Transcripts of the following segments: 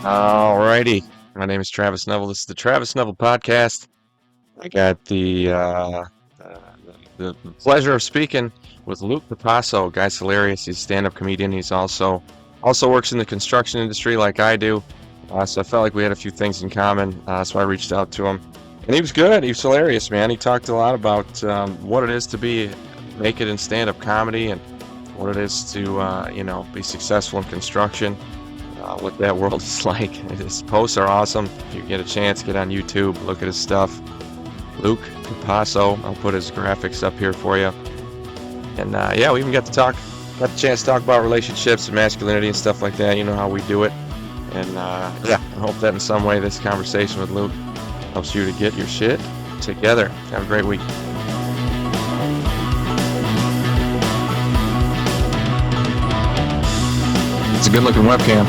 All righty. My name is Travis Neville. This is the Travis Neville Podcast. I got the pleasure of speaking with Luke Capasso. Guy's hilarious. He's a stand-up comedian. He's also works in the construction industry like I do. So I felt like we had a few things in common. So I reached out to him, and he was good. He was hilarious, man. He talked a lot about what it is to make it in stand-up comedy and what it is to be successful in construction. What that world is like. His posts are awesome. If you get a chance, get on YouTube, look at his stuff. Luke Capasso. I'll put his graphics up here for you. And we even got the chance to talk about relationships and masculinity and stuff like that. You know how we do it. And I hope that in some way this conversation with Luke helps you to get your shit together. Have a great week. It's a good looking webcam.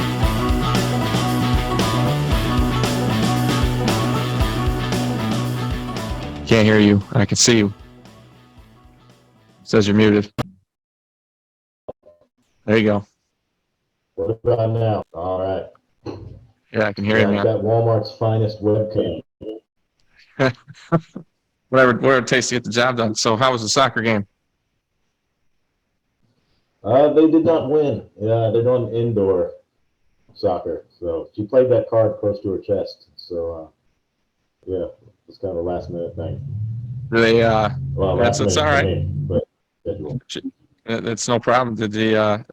Can't hear you. I can see you. It says you're muted. There you go. What about now? All right. Yeah, I can hear you, man. I've got Walmart's finest webcam. Whatever it takes to get the job done. So how was the soccer game? They did not win. Yeah, they're doing indoor soccer. So she played that card close to her chest. So, it's kind of a last minute thing. They that's all right. But that's no problem.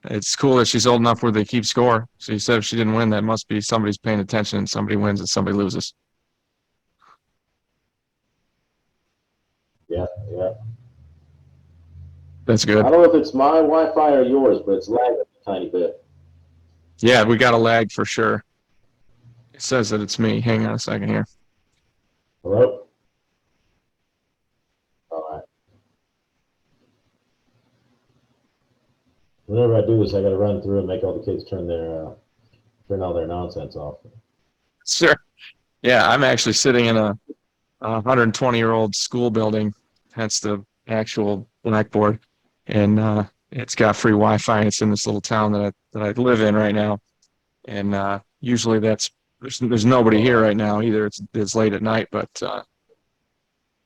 It's cool that she's old enough where they keep score. So you said if she didn't win, that must be somebody's paying attention and somebody wins and somebody loses. Yeah. That's good. I don't know if it's my Wi-Fi or yours, but it's lagging a tiny bit. Yeah, we got a lag for sure. It says that it's me. Hang on a second here. Hello? All right. Whenever I do this, I got to run through and make all the kids turn all their nonsense off. Sure. Yeah, I'm actually sitting in a 120-year-old school building. That's the actual blackboard, and it's got free Wi-Fi. And it's in this little town that I live in right now, and usually there's nobody here right now either. It's late at night, but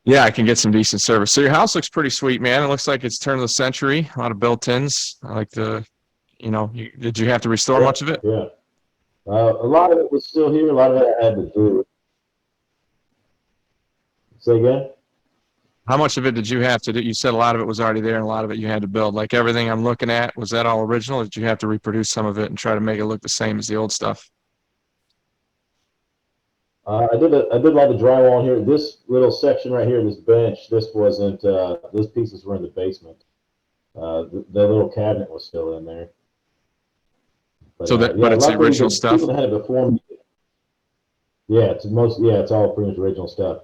I can get some decent service. So your house looks pretty sweet, man. It looks like it's turn of the century. A lot of built-ins. I like did you have to restore much of it? Yeah. A lot of it was still here. A lot of it I had to do. Say again? How much of it did you have to do? You said a lot of it was already there and a lot of it you had to build. Like everything I'm looking at, was that all original? Or did you have to reproduce some of it and try to make it look the same as the old stuff? I did a lot of drywall here. This little section right here, this bench, this wasn't. Those pieces were in the basement. The little cabinet was still in there. But it's the original stuff. People had it before me. Yeah, it's all pretty much original stuff.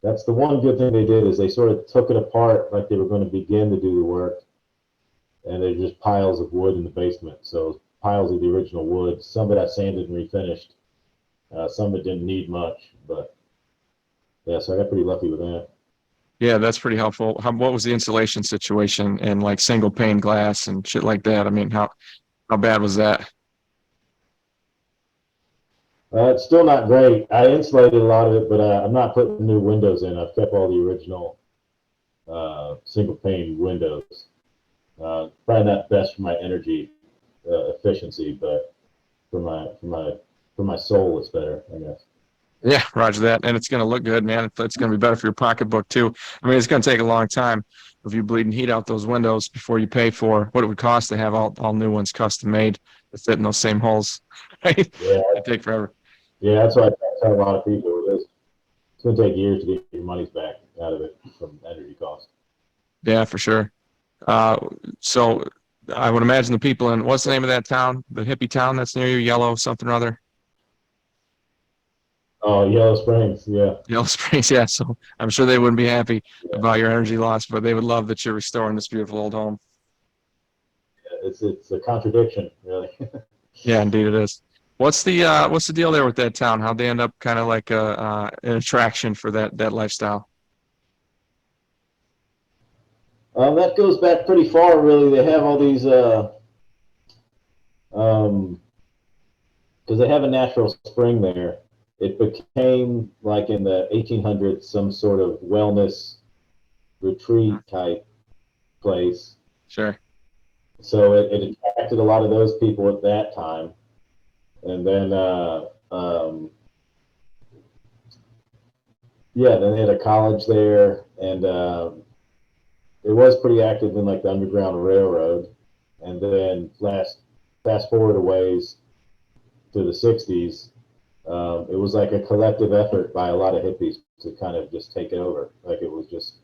That's the one good thing they did is they sort of took it apart like they were going to begin to do the work, and there's just piles of wood in the basement. So piles of the original wood. Some of that sanded and refinished. Some of it didn't need much, but so I got pretty lucky with that. Yeah, that's pretty helpful. What was the insulation situation and like single pane glass and shit like that? I mean, how bad was that? It's still not great. I insulated a lot of it, but I'm not putting new windows in. I've kept all the original single pane windows. Probably not best for my energy efficiency, but for my soul, it's better, I guess. Yeah, roger that. And it's going to look good, man. It's going to be better for your pocketbook, too. I mean, it's going to take a long time if you bleed and heat out those windows before you pay for what it would cost to have all new ones custom made that fit in those same holes. Right? Yeah. It'd take forever. Yeah, that's what I tell a lot of people. It's going to take years to get your money's back out of it from energy costs. Yeah, for sure. So I would imagine the people in, what's the name of that town? The hippie town that's near you, Yellow something or other? Oh, Yellow Springs, yeah. Yellow Springs, yeah. So I'm sure they wouldn't be happy about your energy loss, but they would love that you're restoring this beautiful old home. Yeah, it's a contradiction, really. Yeah, indeed it is. What's the deal there with that town? How'd they end up kind of like an attraction for that lifestyle? That goes back pretty far, really. They have all these because they have a natural spring there. It became like in the 1800s some sort of wellness retreat type place. Sure. So it attracted a lot of those people at that time, and then yeah, then they had a college there, and it was pretty active in like the Underground Railroad, and then fast forward a ways to the '60s. It was like a collective effort by a lot of hippies to kind of just take it over. Like it was just,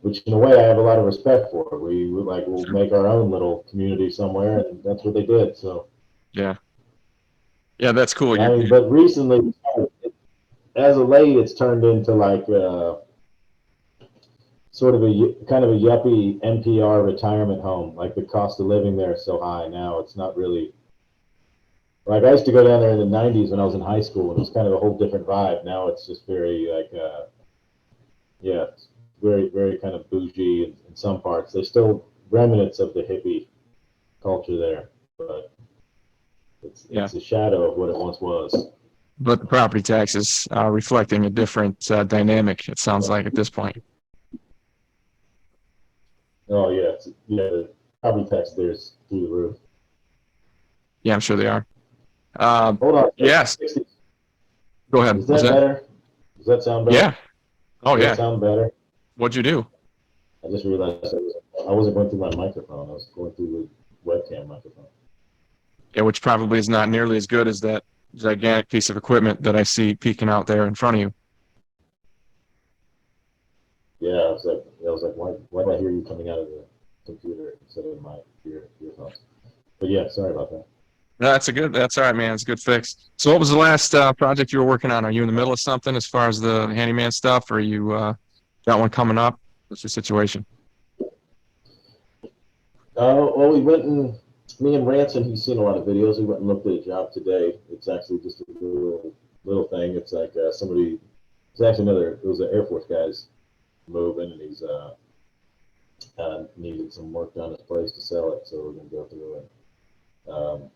which in a way I have a lot of respect for. We'll make our own little community somewhere, and that's what they did. So Yeah. Yeah, that's cool. I mean, but recently, as of late, it's turned into like sort of a kind of a yuppie NPR retirement home. Like the cost of living there is so high now, it's not really. Like I used to go down there in the '90s when I was in high school, and it was kind of a whole different vibe. Now it's just very like, yeah, it's very kind of bougie in some parts. There's still remnants of the hippie culture there, but it's a shadow of what it once was. But the property taxes are reflecting a different dynamic, it sounds like, at this point. Oh yeah, the property tax there's through the roof. Yeah, I'm sure they are. Hold on. Yes. Go ahead. Is that better? Does that sound better? Yeah. Oh, Does yeah. that sound better? What'd you do? I just realized I wasn't going through my microphone. I was going through the webcam microphone. Yeah, which probably is not nearly as good as that gigantic piece of equipment that I see peeking out there in front of you. Yeah, I was like, why did I hear you coming out of the computer instead of my earphones? But yeah, sorry about that. No, that's all right, man. It's a good fix. So what was the last project you were working on? Are you in the middle of something as far as the handyman stuff, or you got one coming up? What's your situation? Well, me and Ransom, he's seen a lot of videos. We went and looked at a job today. It's actually just a little thing. It's like it's actually it was an Air Force guy's moving, and he's needed some work done at his place to sell it. So we're going to go through it.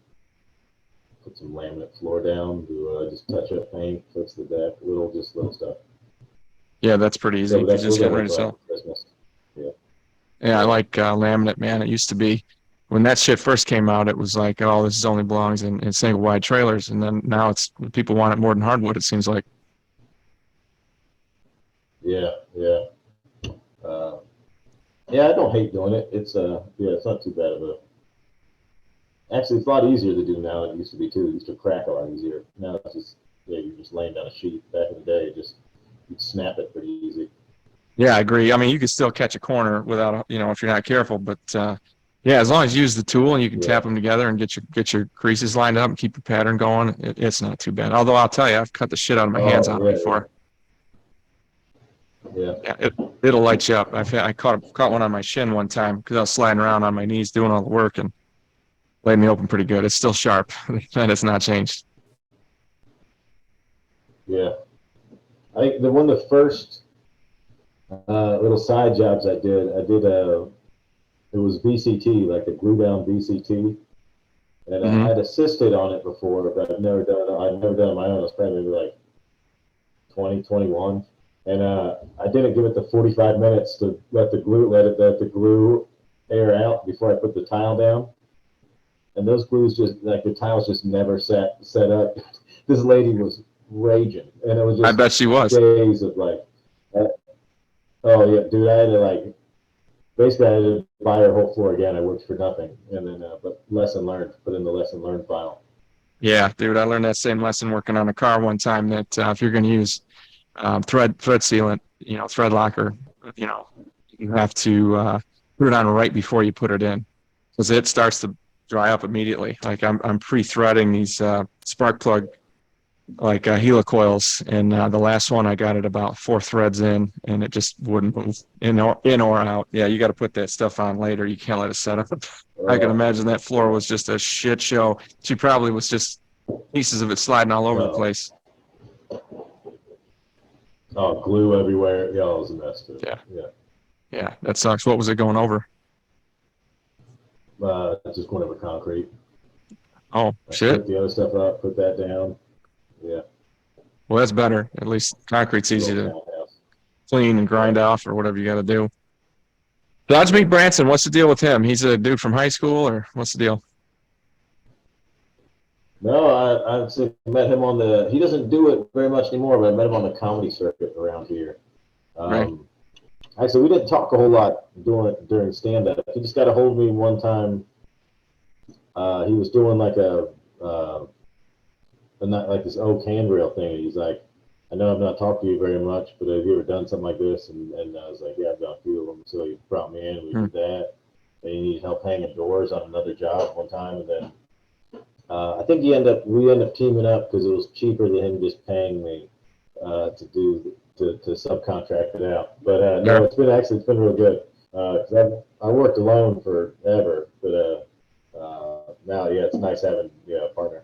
Put some laminate floor down, do just touch up paint, fix the deck, little stuff. Yeah, that's pretty easy. So that's Just getting ready to for sell. Christmas. Yeah. Yeah, I like laminate, man. It used to be when that shit first came out, it was like, oh, this only belongs in single wide trailers, and then now it's people want it more than hardwood. It seems like. Yeah, yeah. Yeah, I don't hate doing it. It's it's not too bad of a. Actually, it's a lot easier to do now than it used to be too. It used to crack a lot easier. Now it's just you're just laying down a sheet. Back in the day, you'd snap it pretty easy. Yeah, I agree. I mean, you can still catch a corner without, if you're not careful. But yeah, as long as you use the tool and you can tap them together and get your creases lined up and keep your pattern going, it's not too bad. Although I'll tell you, I've cut the shit out of my hands on it before. Yeah. Yeah, it'll light you up. I caught one on my shin one time because I was sliding around on my knees doing all the work and laid me open pretty good. It's still sharp, and it's not changed. Yeah, I think one of the first little side jobs I did it was VCT, like a glue down VCT, and I had assisted on it before, but I've never done it on my own. It was probably maybe like 2021, and I didn't give it the 45 minutes to let the glue air out before I put the tile down. And those glues the tiles just never set up. This lady was raging, and it was just I bet she was. days of like, oh yeah, dude, I had to basically I had to buy her whole floor again. I worked for nothing, and then but lesson learned, put in the lesson learned file. Yeah, dude, I learned that same lesson working on a car one time that if you're going to use thread sealant, thread locker, you have to put it on right before you put it in because it starts to dry up immediately. Like I'm pre-threading these spark plug helicoils, and the last one I got it about 4 threads in, and it just wouldn't move in or out. Yeah, you got to put that stuff on later. You can't let it set up. I can imagine that floor was just a shit show. She probably was just pieces of it sliding all over the place. Oh, glue everywhere. Yeah, it was a mess too. Yeah, that sucks. What was it going over? Just going over concrete. Oh, I shit. split the other stuff up, put that down. Yeah, Well, that's better. At least concrete's big easy old to townhouse. clean and Yeah, grind off or whatever you got to do. Dodge yeah. meet Branson. What's the deal with him? He's a dude from high school, or what's the deal? No, I actually met him on the. He doesn't do it very much anymore, but I met him on the comedy circuit around here. Right. Um, Actually, we didn't talk a whole lot during stand up. He just got a hold of me one time. He was doing like this oak handrail thing. He's like, I know I've not talked to you very much, but have you ever done something like this? And I was like, yeah, I've done a few of them. So he brought me in, and we Hmm. did that. And he needed help hanging doors on another job one time, and then I think we ended up teaming up because it was cheaper than him just paying me to subcontract it out. But no, Sure. it's been real good. 'Cause I worked alone forever, but now yeah, it's nice having a partner.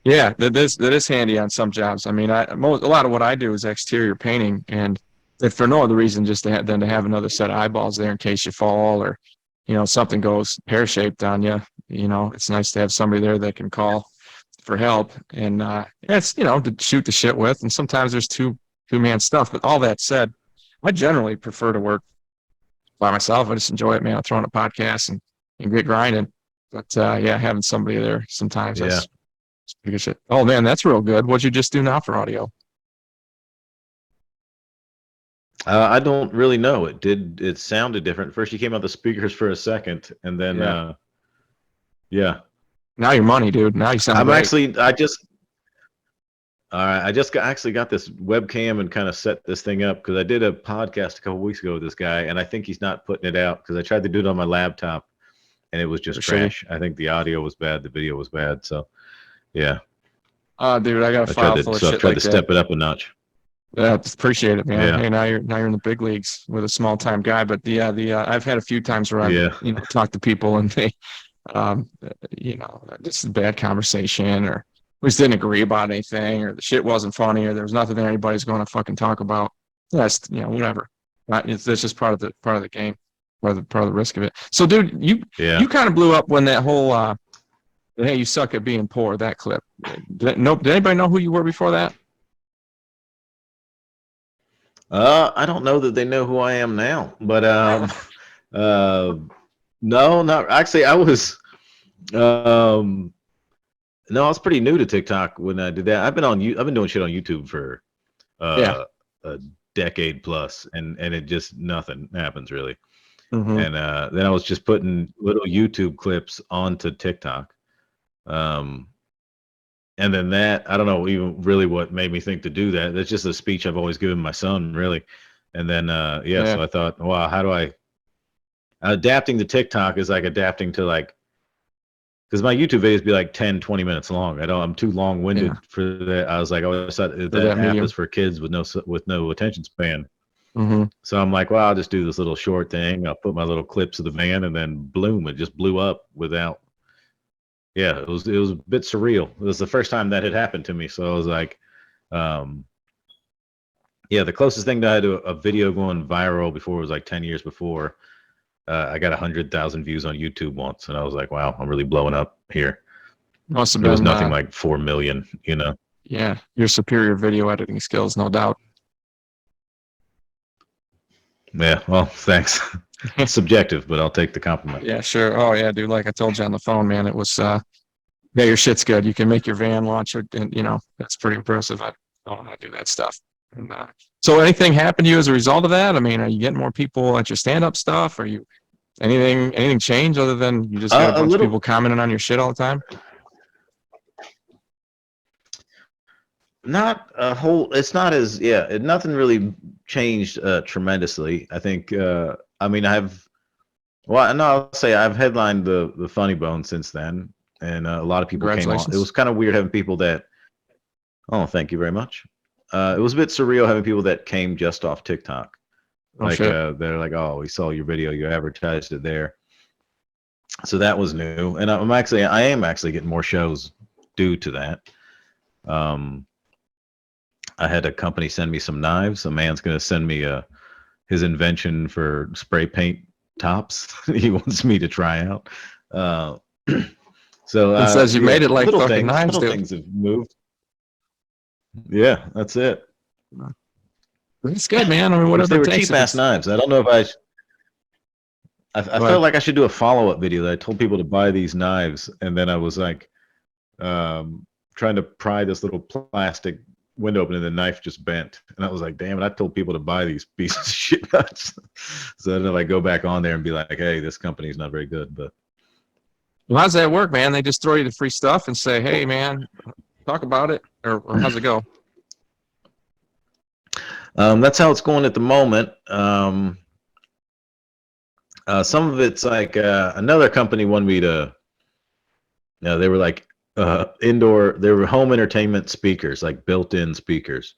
Yeah, that is handy on some jobs. I mean, a lot of what I do is exterior painting, and if for no other reason, just than to have another set of eyeballs there in case you fall or something goes pear shaped on you. It's nice to have somebody there that can call for help, and it's to shoot the shit with. And sometimes there's two-man stuff. But all that said, I generally prefer to work by myself. I just enjoy it, man. I throw on a podcast and get grinding. But yeah, having somebody there sometimes Yeah. that's pretty good shit. Oh man, that's real good. What'd you just do now for audio? I don't really know. It sounded different. First, you came out the speakers for a second, and then, Yeah. yeah. Now you're money, dude. Now you sound I'm great. actually, all right. I just actually got this webcam and kind of set this thing up because I did a podcast a couple weeks ago with this guy, and I think he's not putting it out because I tried to do it on my laptop, and it was just Shitty. trash. I think the audio was bad, the video was bad. So, yeah, Oh, dude, I got a I file tried full to, of so I shit tried like to that. step it up a notch. Yeah, appreciate it, man. Yeah, Hey, now you're in the big leagues with a small time guy. But the I've had a few times where I've yeah, talked to people and they um just a bad conversation or we just didn't agree about anything or the shit wasn't funny or there was nothing that anybody's going to fucking talk about. That's whatever. That's just part of the game, part of the risk of it. So, dude, you yeah. you kind of blew up when that whole hey, you suck at being poor, that clip. Did anybody know who you were before that? I don't know that they know who I am now, but uh, no, not actually. Um, no, I was pretty new to TikTok when I did that. I've been doing shit on YouTube for Yeah. a decade plus, and it just nothing happens really. Hmm. And then I was just putting little YouTube clips onto TikTok. Um, and then that I don't know even really what made me think to do that. That's just a speech I've always given my son, really. And then yeah, Yeah. so I thought, wow, how do I adapting to TikTok is like adapting to like because my YouTube videos be like 10, 20 minutes long. I'm too Yeah. long-winded for that. I was like, I always thought that For that app is medium. for kids with no attention span. Hmm. So I'm like, well, I'll just do this little short thing. I'll put my little clips of the van, and then bloom, it just blew up without. Yeah, it was a bit surreal. It was the first time that had happened to me. So I was like, um, yeah, the closest thing that I had to a video going viral before was like 10 years before. I got 100,000 views on YouTube once, and I was like, wow, I'm really blowing up here. Must have It was been nothing like 4 million, you know. yeah, your superior video editing skills, no doubt. Yeah, well, thanks. Subjective, but I'll take the compliment. Yeah, sure. Oh yeah, dude. Like I told you on the phone, man, it was yeah, your shit's good. You can make your van launch, and that's pretty impressive. I don't know how to do that stuff. And, so, anything happened to you as a result of that? I mean, are you getting more people at your stand-up stuff? Are you anything change other than you just got a A bunch of little, people commenting on your shit all the time? not a whole. It's not as yeah. Nothing really changed tremendously. I think. I mean, well, no, I'll say I've headlined the Funny Bone since then, and a lot of people came on. It Congratulations. was kind of weird having people that. Oh, thank you very much. It was a bit surreal having people that came just off TikTok. Oh Like shit. they're like, oh, we saw your video, you advertised it there. So that was new, and I am actually getting more shows due to that. Um, I had a company send me some knives. A man's going to send me his invention for spray paint tops. He wants me to try out. Uh, So It says you made it like fucking knives, little dude. things have moved. Yeah, that's it. It's good, man. I mean, Which whatever they it were takes. cheap ass knives. I don't know if I Go felt ahead. like I should do a follow up video that I told people to buy these knives, and then I was like trying to pry this little plastic window open, and the knife just bent. And I was like, damn it, I told people to buy these pieces of shit knives. So I don't know if I go back on there and be like, hey, this company's not very good. But Well, how's that work, man? They just throw you the free stuff and say, hey, man, talk about it, or how's it go? that's how it's going at the moment. Some of it's like another company wanted me to, they were like indoor, they were home entertainment speakers, like built-in speakers.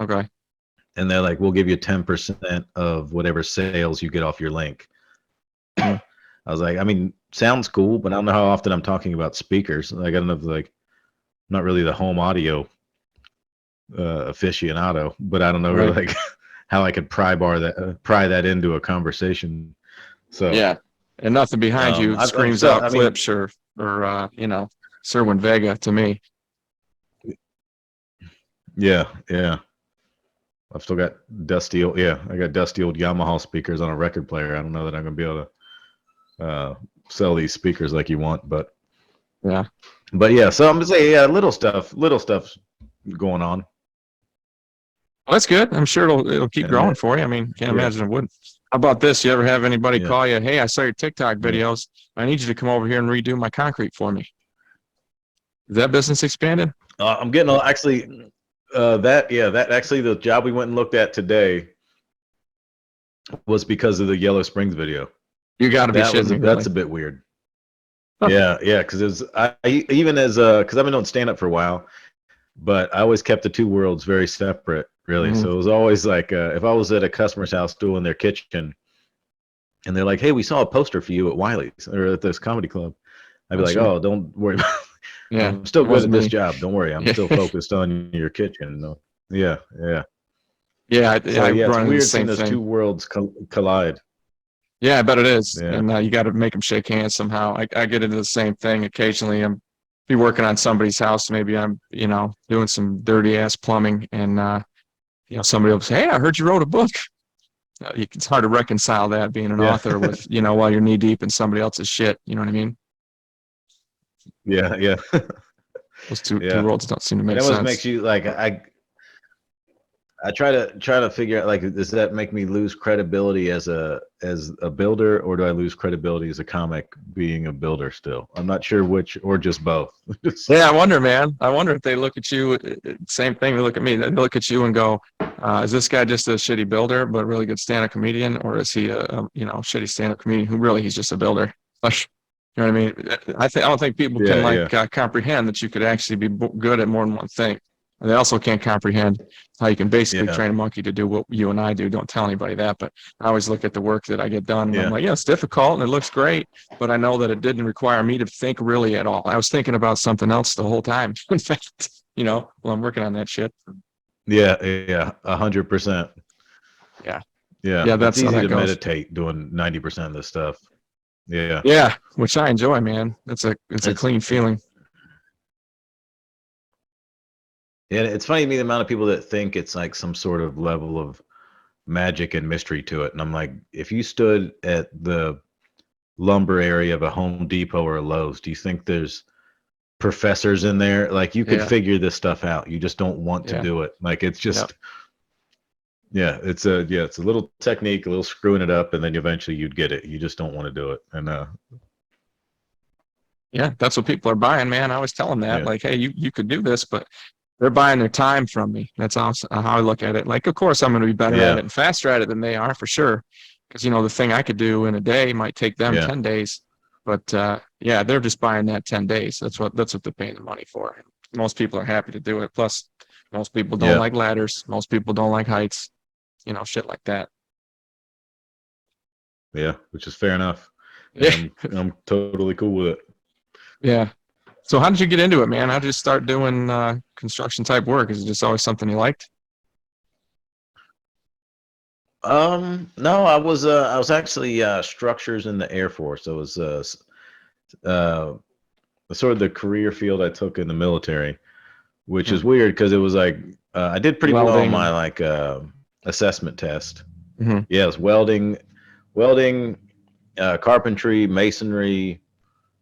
Okay. And they're like, we'll give you 10% of whatever sales you get off your link. I was like, I mean, sounds cool, but I don't know how often I'm talking about speakers. Like, I don't know if like, I'm not really the home audio aficionado, but I don't know really like how I could pry that into a conversation. So yeah, and nothing behind you I'm screams still, out I mean, clips or you know, Serwin Vega to me. yeah. I've still got dusty old, I got dusty old Yamaha speakers on a record player. I don't know that I'm gonna be able to sell these speakers like you want, but Yeah. So I'm gonna say, little stuff's going on. Well, that's good. I'm sure it'll keep And growing for you. I mean, can't yeah, imagine it wouldn't. How about this? You ever have anybody yeah, call you? Hey, I saw your TikTok yeah. videos. I need you to come over here and redo my concrete for me. Is that business expanded? I'm getting actually that actually the job we went and looked at today was because of the Yellow Springs video. You got to be shitting me, That's really. a bit weird. Yeah, because I even as because I've been doing stand up for a while, but I always kept the two worlds very separate, really. Mhm. So it was always like if I was at a customer's house doing their kitchen, and they're like, "Hey, we saw a poster for you at Wiley's or at this comedy club," I'd be like, Sure. "Oh, don't worry about it. Yeah, I'm still it good at wasn't this me. job. Don't worry, I'm Yeah, still focused on your kitchen." No. Yeah. yeah. So I yeah, it's run into the weird seeing same those thing. two worlds collide. Yeah, I bet it is. Yeah. And you got to make them shake hands somehow. I get into the same thing occasionally. I'm be working on somebody's house. Maybe I'm, you know, doing some dirty ass plumbing, and you know, somebody will say, "Hey, I heard you wrote a book." It's hard to reconcile that being an Yeah. author with, you know, while you're knee deep in somebody else's shit. You know what I mean? Yeah. Those two Yeah. worlds don't seem to It make almost sense. makes you like I try to figure out like does that make me lose credibility as a builder, or do I lose credibility as a comic being a builder still? I'm not sure which, or just both. Yeah, I wonder, man. I wonder if they look at you, same thing. They look at me. They look at you and go, "Is this guy just a shitty builder, but a really good stand-up comedian, or is he a you know shitty stand-up comedian who really he's just a builder?" Like, you know what I mean? I don't think people can Yeah. comprehend that you could actually be good at more than one thing. And they also can't comprehend how you can basically Yeah. train a monkey to do what you and I do. Don't tell anybody that, but I always look at the work that I get done, and I'm Yeah. like, yeah, it's difficult and it looks great, but I know that it didn't require me to think really at all. I was thinking about something else the whole time. In fact, you know, while I'm working on that shit. Yeah. 100%. Yeah. Yeah. Yeah, It's that's how easy that to goes. meditate doing 90% of this stuff. Yeah. Yeah, which I enjoy, man. It's a It's clean feeling. Yeah, it's funny to me the amount of people that think it's like some sort of level of magic and mystery to it. And I'm like, if you stood at the lumber area of a Home Depot or a Lowe's, do you think there's professors in there? Like you could Yeah, figure this stuff out. You just don't want to yeah, do it. Like it's yeah. just it's a little technique, a little screwing it up, and then eventually you'd get it. You just don't want to do it. And Yeah, that's what people are buying, man. I always tell them that, yeah, like, hey, you could do this, but they're buying their time from me. That's how I look at it. Like, of course, I'm going to be better at yeah, it and faster at it than they are for sure. Because, you know, the thing I could do in a day might take them yeah, 10 days. But yeah, they're just buying that 10 days. That's what they're paying the money for. Most people are happy to do it. Plus, most people don't yeah, like ladders. Most people don't like heights, you know, shit like that. yeah, which is fair enough. Yeah. And I'm totally cool with it. Yeah. So how did you get into it, man? How did you start doing construction type work? Is it just always something you liked? No, I was actually structures in the Air Force. I was sort of the career field I took in the military, which is weird because it was like I did pretty well on my like assessment test. Yeah, it was welding, carpentry, masonry,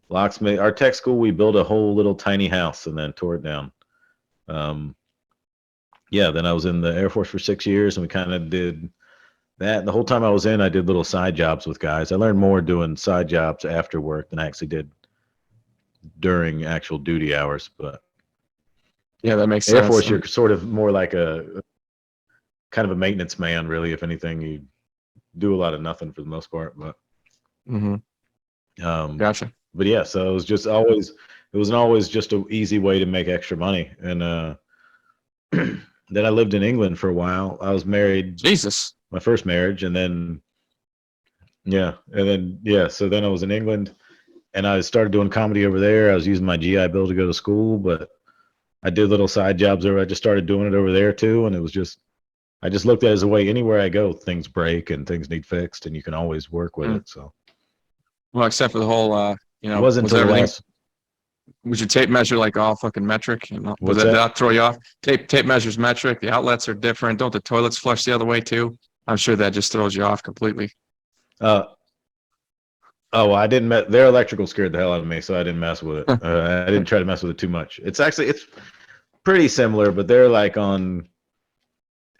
locksmith. Our tech school, we built a whole little tiny house and then tore it down. Yeah, then I was in the Air Force for 6 years, and we kind of did that. The whole time I was in, I did little side jobs with guys. I learned more doing side jobs after work than I actually did during actual duty hours. But yeah, that makes Air sense. Force, you're sort of more like a kind of a maintenance man, really. If anything, you do a lot of nothing for the most part. But Gotcha. But yeah, so it was just always, it wasn't always just an easy way to make extra money. And then I lived in England for a while. I was married. Jesus. My first marriage, and then so then I was in England, and I started doing comedy over there. I was using my GI Bill to go to school, but I did little side jobs over. I just started doing it over there too, and it was just, I just looked at it as a way. Anywhere I go, things break and things need fixed, and you can always work with it. So, well, except for the whole, you know, it wasn't was until everything? last. Was your tape measure like all fucking metric? And What's did that? that throw you off? Tape measures metric. The outlets are different. Don't the toilets flush the other way too? I'm sure that just throws you off completely. Oh, well, I didn't. Their electrical scared the hell out of me, so I didn't mess with it. I didn't try to mess with it too much. It's pretty similar, but they're like on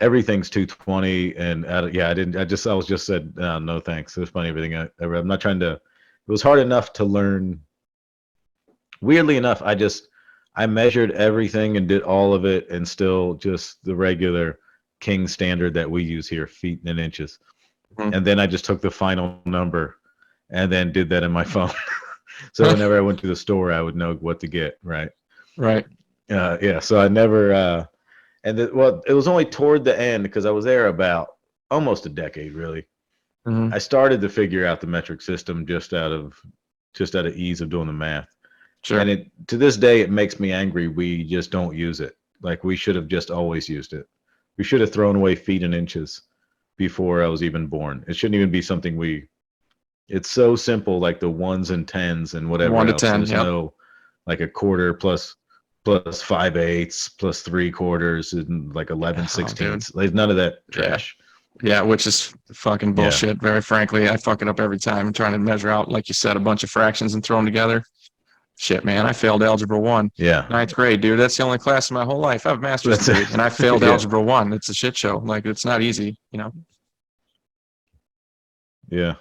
everything's 220, and I was just said no thanks. It's funny everything. I'm not trying to. It was hard enough to learn. Weirdly enough, I measured everything and did all of it, and still just the regular King standard that we use here, feet and inches. And then I just took the final number and then did that in my phone. So whenever I went to the store, I would know what to get. Right. Yeah. So I never, well, it was only toward the end, because I was there about almost a decade, really. I started to figure out the metric system just out of ease of doing the math. Sure. And to this day, it makes me angry. We just don't use it. Like, we should have just always used it. We should have thrown away feet and inches before I was even born. It shouldn't even be something it's so simple, like the ones and tens and whatever 1 to else. 10, There's no, like, a quarter plus 5/8 plus 3/4 and like 11/16. There's none of that trash. Yeah, which is fucking bullshit. Yeah. Very frankly, I fuck it up every time trying to measure out, like you said, a bunch of fractions and throw them together. Shit, man, I failed Algebra 1. Yeah. 9th grade, dude. That's the only class in my whole life. I have a master's degree, and I failed Algebra 1. It's a shit show. Like, it's not easy, you know? Yeah.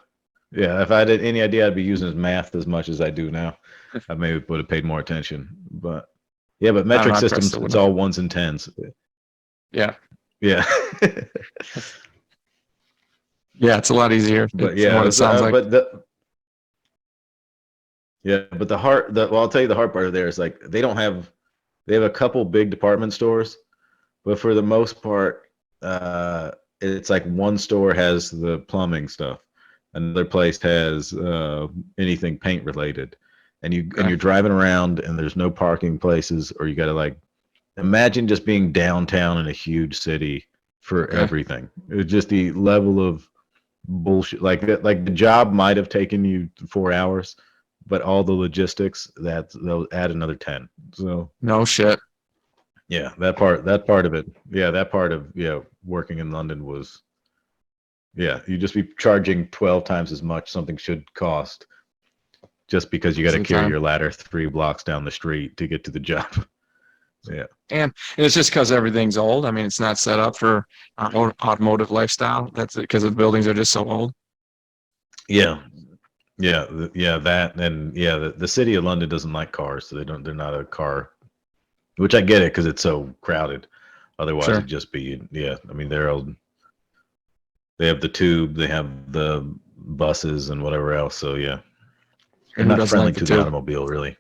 Yeah, if I had any idea I'd be using math as much as I do now, I maybe would have paid more attention. But yeah, but metric systems, it's all ones and tens. Yeah. Yeah. Yeah, it's a lot easier. But yeah, what it sounds like. But well, I'll tell you the hard part of there is, like, they have a couple big department stores, but for the most part, it's like one store has the plumbing stuff, another place has anything paint related, and you're driving around and there's no parking places, or you got to, like, imagine just being downtown in a huge city for everything. It's just the level of bullshit. Like that, like the job might have taken you 4 hours, but all the logistics, they'll add another 10. So no shit. Yeah, that part of it. Yeah, that part of working in London was, you just be charging 12 times as much something should cost, just because you got to carry your ladder 3 blocks down the street to get to the job. Yeah. And it's just because everything's old. I mean, it's not set up for our automotive lifestyle. That's it, because the buildings are just so old. Yeah. That, and the city of London doesn't like cars, so they're not a car, which I get it, because it's so crowded. Otherwise, it'd just be I mean, they're old. They have the tube, they have the buses and whatever else. So they're not friendly to the automobile, really.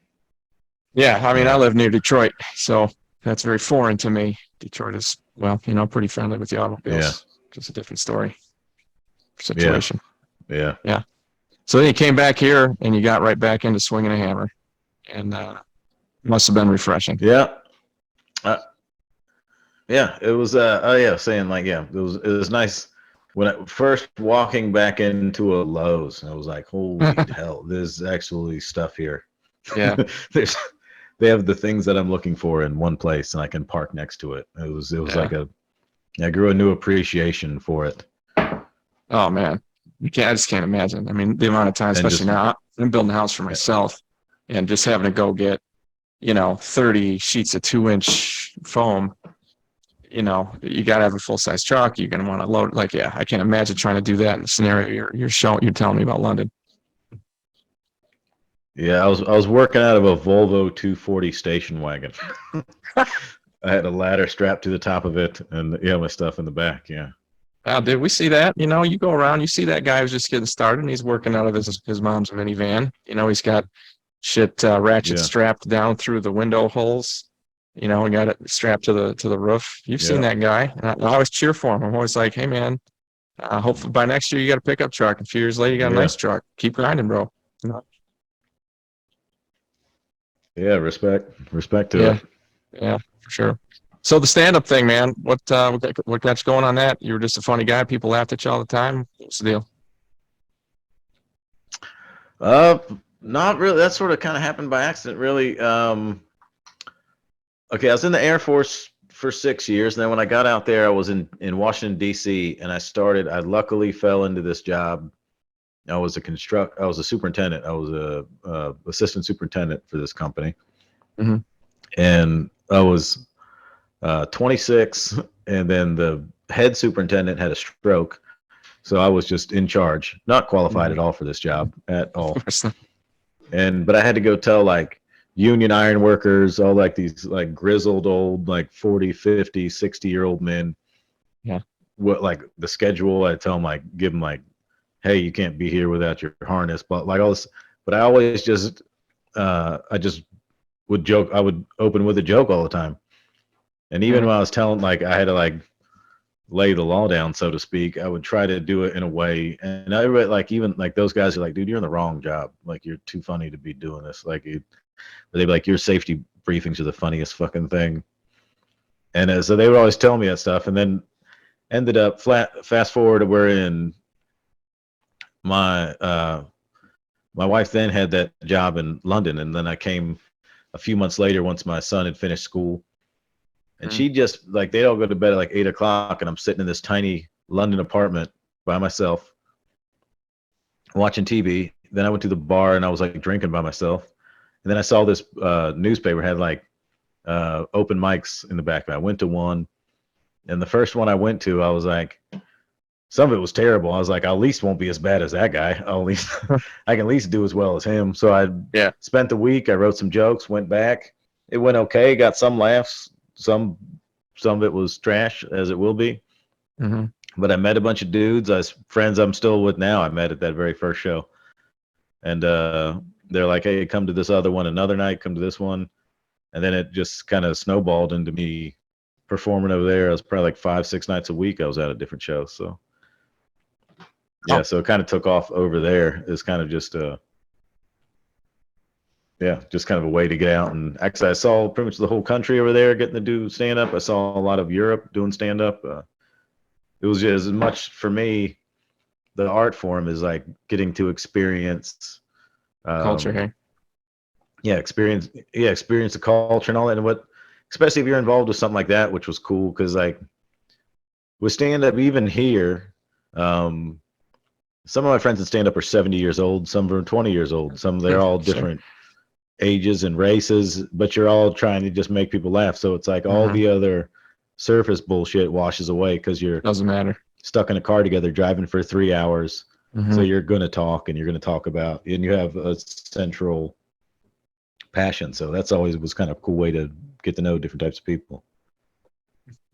Yeah, I mean, I live near Detroit, so that's very foreign to me. Detroit is, well, pretty friendly with the automobiles. Yeah. Just a different story situation. Yeah. So then you came back here and you got right back into swinging a hammer, and must have been refreshing. Yeah. It was. It was nice when I first walking back into a Lowe's. I was like, holy hell, there's actually stuff here. Yeah. There's they have the things that I'm looking for in one place, and I can park next to it. It was like I grew a new appreciation for it. Oh man, I just can't imagine. I mean, the amount of time, And especially just now, I'm building a house for myself, and just having to go get, 30 sheets of 2-inch foam. You got to have a full size truck. You're gonna want to load. Like, yeah, I can't imagine trying to do that in the scenario you're telling me about London. yeah, I was working out of a Volvo 240 station wagon. I had a ladder strapped to the top of it, and my stuff in the back. Yeah. Dude, we see that. You go around, you see that guy who's just getting started, and he's working out of his mom's minivan. He's got shit ratchet Yeah. strapped down through the window holes. We got it strapped to the roof. You've seen that guy. And I always cheer for him. I'm always like, hey man, hopefully by next year you got a pickup truck. A few years later you got a nice truck. Keep grinding, bro. Yeah, respect to it. Yeah, for sure. So the stand-up thing, man, what got you going on that? You were just a funny guy. People laughed at you all the time. What's the deal? Not really. That sort of kind of happened by accident, really. Okay, I was in the Air Force for 6 years, and then when I got out there, I was in Washington D.C. and I luckily fell into this job. I was a superintendent. I was a assistant superintendent for this company, and I was 26, and then the head superintendent had a stroke, so I was just in charge, not qualified at all for this job at all. But I had to go tell like union iron workers, all like these like grizzled old like 40, 50, 60-year-old men. Yeah. What like the schedule? I tell them like give them like, hey, you can't be here without your harness, but like all this. But I always just I just would joke. I would open with a joke all the time. And even when I was telling, like, I had to like lay the law down, so to speak, I would try to do it in a way. And I read like even like those guys are like, dude, you're in the wrong job. Like you're too funny to be doing this. Like they'd be like, your safety briefings are the funniest fucking thing. And so they would always tell me that stuff. And then ended up fast forward, we're in my wife then had that job in London, and then I came a few months later once my son had finished school. And she just like they'd all go to bed at like 8 o'clock, and I'm sitting in this tiny London apartment by myself, watching TV. Then I went to the bar and I was like drinking by myself. And then I saw this newspaper had like open mics in the back. I went to one, and the first one I went to, I was like, some of it was terrible. I was like, I at least won't be as bad as that guy. I can at least do as well as him. So I spent the week. I wrote some jokes, went back. It went okay. Got some laughs. Some of it was trash, as it will be. But I met a bunch of dudes. Friends I'm still with now. I met at that very first show, and they're like, "Hey, come to this other one another night. Come to this one," and then it just kind of snowballed into me performing over there. I was probably like 5-6 nights a week. I was at a different show. So yeah, so it kind of took off over there. It's kind of just just kind of a way to get out. And actually, I saw pretty much the whole country over there getting to do stand-up. I saw a lot of Europe doing stand-up. It was just as much for me, the art form is like getting to experience culture, hey? Experience the culture and all that. And especially if you're involved with something like that, which was cool, because like with stand-up, even here, some of my friends in stand-up are 70 years old, some are 20 years old, they're all different ages and races, but you're all trying to just make people laugh. So it's like all the other surface bullshit washes away because you're doesn't matter stuck in a car together driving for 3 hours. So you're going to talk, and you're going to talk about, and you have a central passion. So that's always was kind of a cool way to get to know different types of people.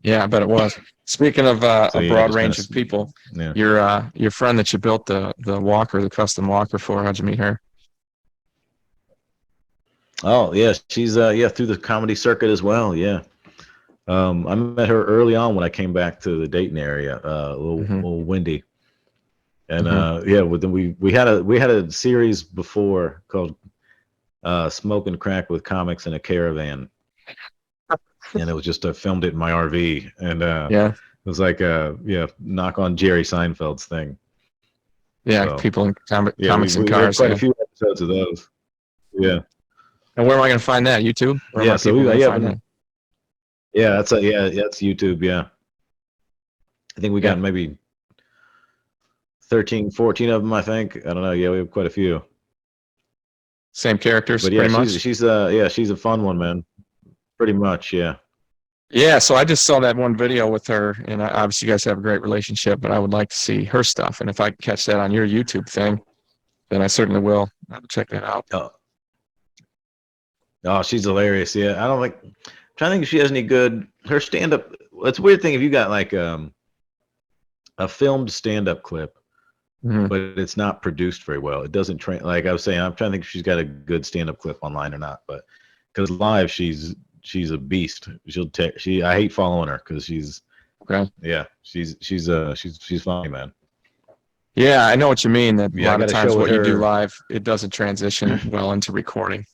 Yeah, I bet it was. Speaking of a broad range of people, your friend that you built the walker, the custom walker for, how'd you meet her? Oh yeah, she's through the comedy circuit as well. Yeah, I met her early on when I came back to the Dayton area, a little windy, and we had a series before called Smoking Crack with Comics in a Caravan, and it was just filmed it in my RV, and it was like knock on Jerry Seinfeld's thing. Yeah, so, people in comics and cars. Quite a few episodes of those. Yeah. And where am I going to find that? YouTube? Where am I So people going to yeah, find that? that's YouTube. Yeah, I think we Yeah. got maybe 13, 14 of them. I think. I don't know. Yeah, we have quite a few. Same characters, But yeah, pretty much. she's she's a fun one, man. Pretty much, yeah. Yeah, so I just saw that one video with her, and obviously you guys have a great relationship, but I would like to see her stuff. And if I can catch that on your YouTube thing, then I certainly will. I'll check that out. Oh, she's hilarious. Yeah, I don't like. I'm trying to think if she has any good. Her stand up. It's a weird thing if you got like a filmed stand up clip, Mhm. but it's not produced very well. It doesn't train. Like I was saying, I'm trying to think if she's got a good stand up clip online or not. But because live, she's a beast. She'll take. I hate following her because she's. Okay. Yeah, she's funny, man. Yeah, I know what you mean. That a Yeah, I lot got of to times show what you do her. live, it doesn't transition well into recording.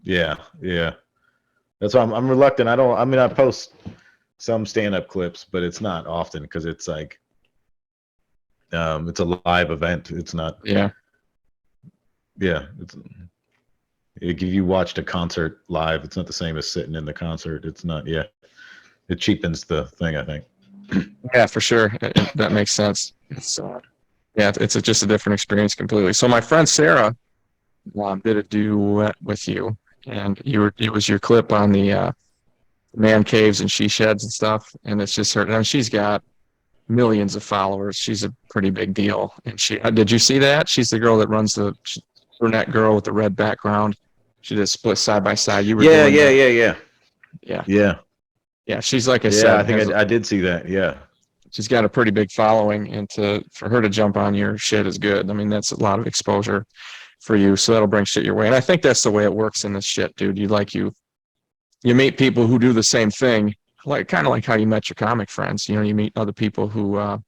Yeah, yeah. That's why I'm reluctant. I don't. I mean, I post some stand-up clips, but it's not often because it's like, it's a live event. It's not. Yeah. Yeah, it's. If you watched a concert live, it's not the same as sitting in the concert. It's not. Yeah, it cheapens the thing, I think. Yeah, for sure. That makes sense. It's yeah, it's just a different experience completely. So my friend Sarah did a duet with you, and it was your clip on the man caves and she sheds and stuff, and it's just her. I mean, she's got millions of followers. She's a pretty big deal. And she did you see that? She's the girl that runs the brunette girl with the red background. She did split side by side. You were Yeah, doing the yeah. yeah. Yeah, Yeah, she's like I yeah. I said, think I did see that. Yeah, she's got a pretty big following, and for her to jump on your shit is good. I mean, that's a lot of exposure for you, so that'll bring shit your way. And I think that's the way it works in this shit, dude. You meet people who do the same thing, like kind of like how you met your comic friends. You know, you meet other people who are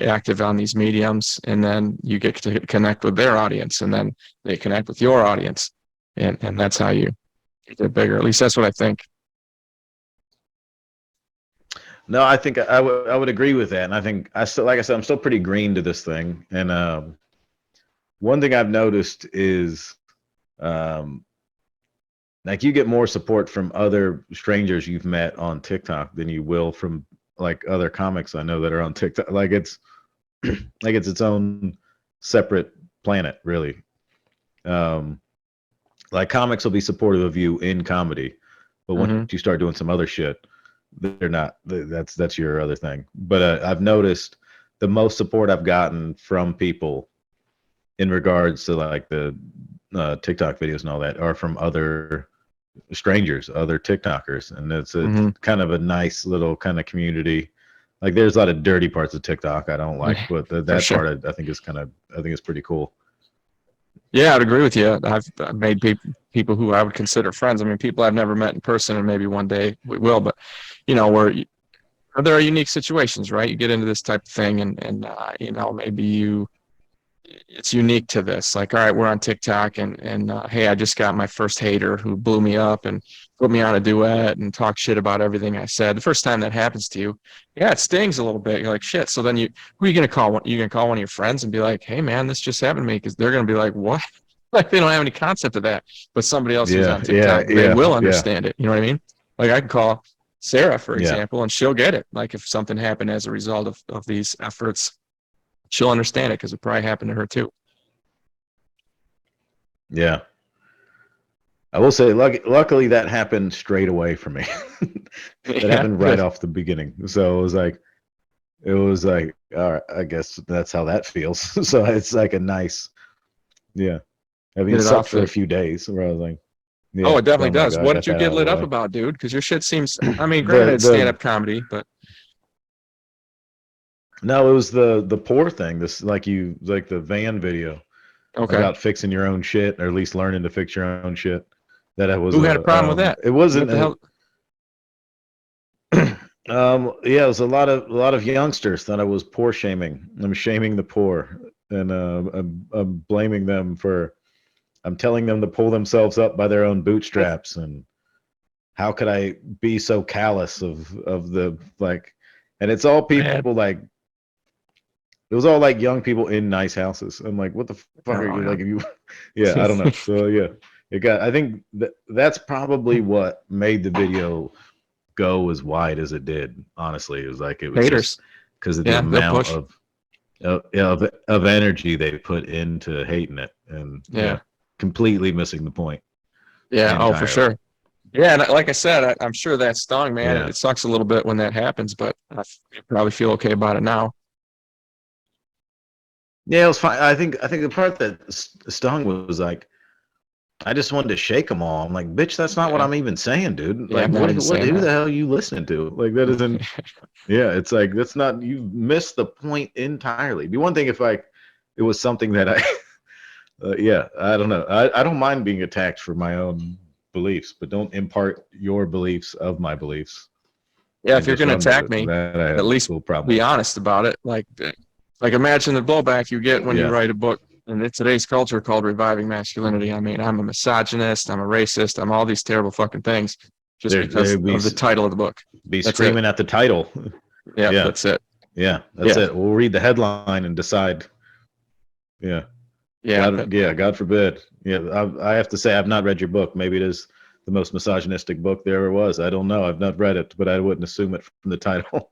active on these mediums, and then you get to connect with their audience, and then they connect with your audience, and that's how you get bigger. At least that's what I think. no, I think I would agree with that, and I think I still, like I said, I'm still pretty green to this thing. And one thing I've noticed is, like you get more support from other strangers you've met on TikTok than you will from like other comics I know that are on TikTok. Like it's like it's its own separate planet, really. Um, like comics will be supportive of you in comedy, but once Mm-hmm. you start doing some other shit, they're not. That's your other thing. But I've noticed the most support I've gotten from people in regards to like the TikTok videos and all that are from other strangers, other TikTokers, and it's Mm-hmm. kind of a nice little kind of community. Like there's a lot of dirty parts of TikTok I don't like, Yeah, but for that sure. part I think is I think it's pretty cool. Yeah, I'd agree with you. I've made people who I would consider friends. I mean, people I've never met in person, and maybe one day we will. But where there are unique situations, right? You get into this type of thing, and maybe it's unique to this. Like, all right, we're on TikTok, and hey, I just got my first hater who blew me up and put me on a duet and talked shit about everything I said. The first time that happens to you, yeah, it stings a little bit. You're like, shit. So then who are you gonna call? You gonna call one of your friends and be like, hey, man, this just happened to me, because they're gonna be like, what? Like they don't have any concept of that. But somebody else who's Yeah, on TikTok, they will yeah, understand it. You know what I mean? Like I can call Sarah, for yeah, example, and she'll get it. Like if something happened as a result of these efforts, she'll understand it because it probably happened to her too. yeah. I will say, luckily that happened straight away for me. That Yeah, happened right good. off the beginning. So it was like, all right, I guess that's how that feels. So it's like a nice, yeah. I mean, Get it it sucked off for a the. few days where I was like, Oh, yeah, it definitely oh my does. God, I What got did you that get out of the lit up way. about, dude? Because your shit seems. I mean, granted, The it's stand-up comedy, but no, it was the poor thing. This like the van video okay. about fixing your own shit, or at least learning to fix your own shit. That it was Who had a problem with that? it wasn't What the a, hell? yeah, it was a lot of youngsters thought I was poor shaming. I'm shaming the poor, and I'm blaming them for. I'm telling them to pull themselves up by their own bootstraps, and how could I be so callous of the like, and it's all Man. people like It was all like young people in nice houses. I'm like, what the fuck are Oh, you yeah. like? If you, yeah, I don't know. So yeah, it got. I think that's probably what made the video go as wide as it did. Honestly, it was like it was just Haters. because of the Yeah, they'll amount push. of energy they put into hating it, and Yeah. completely missing the point Yeah. Oh, for entirely. sure. Yeah, and like I said, I'm sure that stung, man. Yeah, It sucks a little bit when that happens, but you probably feel okay about it now. yeah, it was fine. I think the part that stung was like, I just wanted to shake them all. I'm like, bitch, that's not what Yeah. I'm even saying, dude. Yeah, Like, I'm not even what, saying who that. the hell are you listening to? Like, that isn't, yeah, it's like, that's not, you missed the point entirely. It'd be one thing if like, it was something that I, yeah, I don't know. I don't mind being attacked for my own beliefs, but don't impart your beliefs of my beliefs Yeah, and if you're just gonna run with attack it. me, That I have at a least little problem be with. honest about it. Like imagine the blowback you get when you Yeah. write a book in today's culture called Reviving Masculinity. I mean, I'm a misogynist, I'm a racist, I'm all these terrible fucking things just because There'd be of the title of the book. That's it. screaming at the title. Yeah, Yeah. that's it. Yeah. That's Yeah, it. We'll read the headline and decide. Yeah. yeah, God, yeah, God forbid. Yeah, I have to say I've not read your book. Maybe it is the most misogynistic book there ever was. I don't know. I've not read it, but I wouldn't assume it from the title.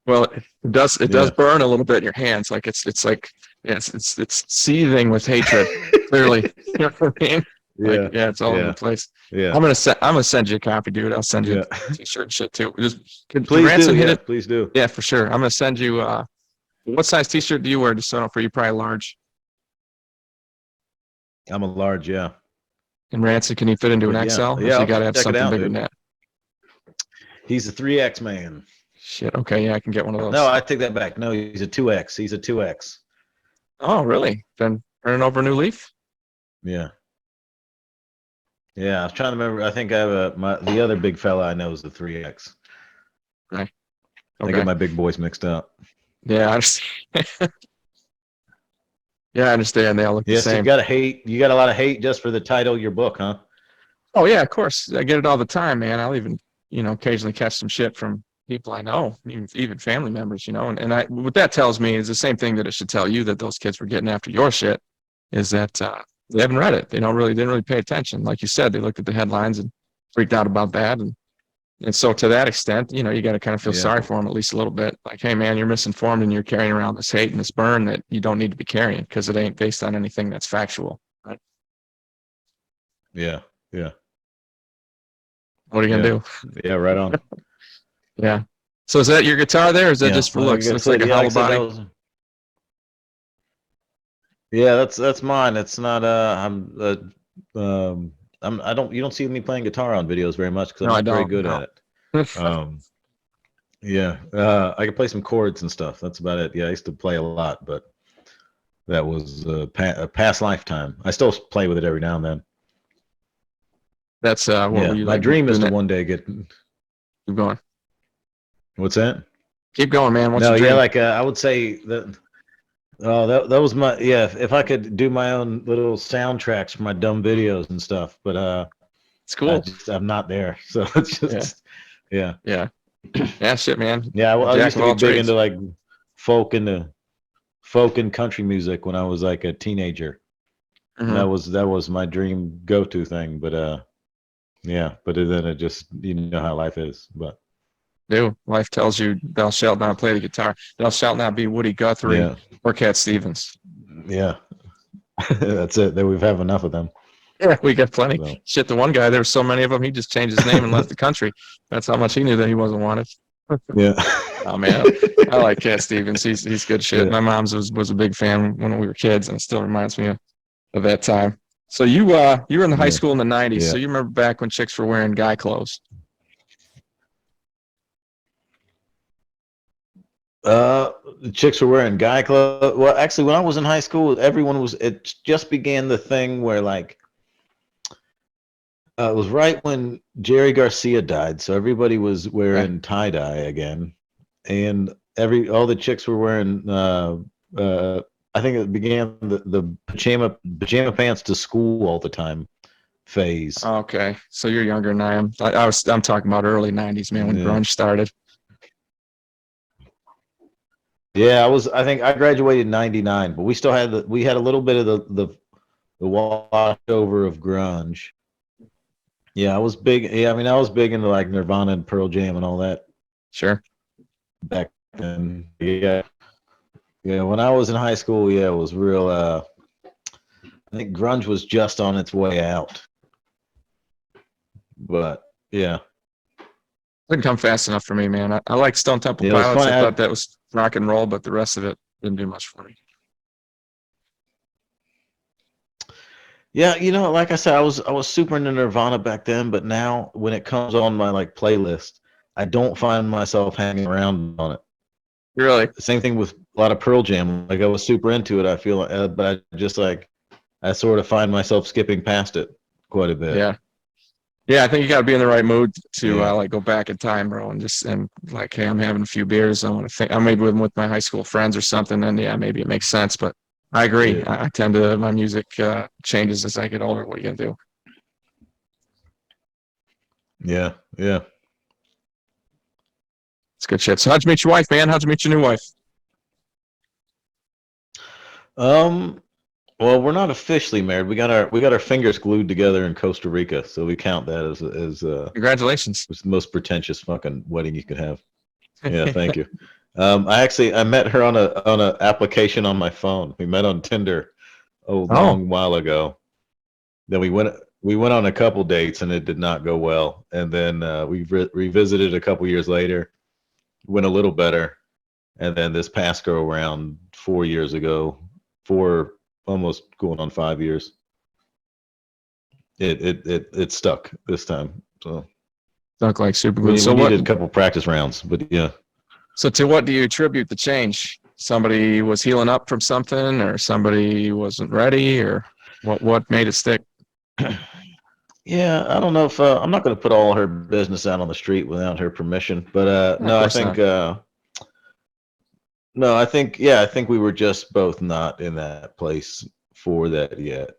well, it does Yeah. burn a little bit in your hands. Like it's like yes, it's seething with hatred. Clearly, you know what I mean? Like Yeah. yeah, it's all over the Yeah. place. Yeah. I'm gonna send you a copy, dude. I'll send you Yeah. a t-shirt and shit too. Just can Please do. Ransom hit Yeah, it? please do. Yeah, for sure. I'm gonna send you. What size t-shirt do you wear? Just so I don't for you, probably large. I'm a large, yeah. And Ransom, can you fit into But an yeah. XL, or Yeah, so you I'll gotta have check it something out, bigger than dude. that? He's a 3X man. Shit. Okay, yeah, I can get one of No, those. I take that back. No, he's a 2X. He's a 2X. Oh, really? Then turning over a new leaf? Yeah. Yeah, I was trying to remember. I think I have the other big fella I know is the 3X. Okay. I get Okay. my big boys mixed up. Yeah, I understand. Yeah, I understand. They all look the Yes, same. you got a lot of hate just for the title of your book, huh? Oh yeah, of course. I get it all the time, man. I'll even, occasionally catch some shit from people I know, even family members, and what that tells me is the same thing that it should tell you that those kids were getting after your shit is that they haven't read it. They didn't really pay attention. Like you said, they looked at the headlines and freaked out about that. And so to that extent, you got to kind of feel Yeah. sorry for them at least a little bit. Like, hey man, you're misinformed and you're carrying around this hate and this burn that you don't need to be carrying because it ain't based on anything that's factual. Right? Yeah. Yeah. What are you Yeah. gonna do? Yeah, right on. Yeah. So is that your guitar there? Or is that Yeah. just for Well, looks? like I Looks like said, a yeah, like hollow I said, that body. was yeah, that's mine. It's not I don't you don't see me playing guitar on videos very much because I'm No, I not very don't. good No. at it. Yeah. I can play some chords and stuff. That's about it. Yeah, I used to play a lot, but that was a past lifetime. I still play with it every now and then. That's what were Yeah, you my like dream is doing to that? one day get. Keep going. What's that? Keep going, man. What's No, your yeah, dream? like I would say that. Oh, that was my yeah. If I could do my own little soundtracks for my dumb videos and stuff, but It's cool. I'm not there. So it's Yeah. just yeah, Yeah. Yeah. Shit, man. yeah. A I jack used of to be all big into trades. like folk and folk and country music when I was like a teenager. And Hmm. that was my dream go to thing. But yeah. But then it just you know how life is. But Do life tells you thou shalt not play the guitar. Thou shalt not be Woody Guthrie yeah, or Cat Stevens. yeah. That's it. That we've have enough of them. Yeah, we got plenty. So Shit, the one guy, there were so many of them, he just changed his name and left the country. That's how much he knew that he wasn't wanted. yeah, Oh man, I like Cat Stevens. He's good shit. yeah, My mom's was a big fan when we were kids, and it still reminds me of that time. So you were in the high yeah, school in the '90s. yeah. So you remember back when chicks were wearing guy clothes? The chicks were wearing guy clothes. Well, actually, when I was in high school, everyone was. It just began the thing where like it was right when Jerry Garcia died, so everybody was Okay. wearing tie dye again, and all the chicks were wearing. I think it began the pajama pants to school all the time phase. Okay. So you're younger than I am. I'm talking about early '90s, man, when Yeah. grunge started. Yeah, I think I graduated in '99, but we still had we had a little bit of the washover of grunge. Yeah, I was big. Yeah, I mean, I was big into like Nirvana and Pearl Jam and all that Sure. back then. Yeah, yeah. When I was in high school, yeah, it was real. I think grunge was just on its way out, but yeah, Didn't come fast enough for me, man. I like Stone Temple yeah, it was Pilots. funny. I thought that was rock and roll, but the rest of it didn't do much for me. Yeah, you know, like I said, I was super into Nirvana back then, but now when it comes on my like playlist, I don't find myself hanging around on it. Really? Same thing with a lot of Pearl Jam. Like I was super into it. I feel like, but I just like I sort of find myself skipping past it quite a bit. Yeah. Yeah, I think you got to be in the right mood to Yeah, like go back in time, bro, and just and like, hey, I'm having a few beers. I want to think. I maybe with my high school friends or something. Then yeah, maybe it makes sense. But I agree. yeah, I tend to my music changes as I get older. What are you gonna do? yeah, yeah. It's good shit. So how'd you meet your wife, man? How'd you meet your new wife? Um, well, we're not officially married. We got our fingers glued together in Costa Rica, so we count that as Congratulations. was the most pretentious fucking wedding you could have. Yeah, thank you. I met her on a application on my phone. We met on Tinder a Oh, long while ago. Then we went on a couple dates and it did not go well. And then we revisited a couple years later, went a little better. And then this past go around 4 years ago, four almost going on 5 years, it stuck this time. So look like super we good. we needed a couple practice rounds, but yeah. So to what do you attribute the change? Somebody was healing up from something, or somebody wasn't ready, or what made it stick? Yeah, I don't know if I'm not going to put all her business out on the street without her permission, but Of no, I course think not. no, I think we were just both not in that place for that yet.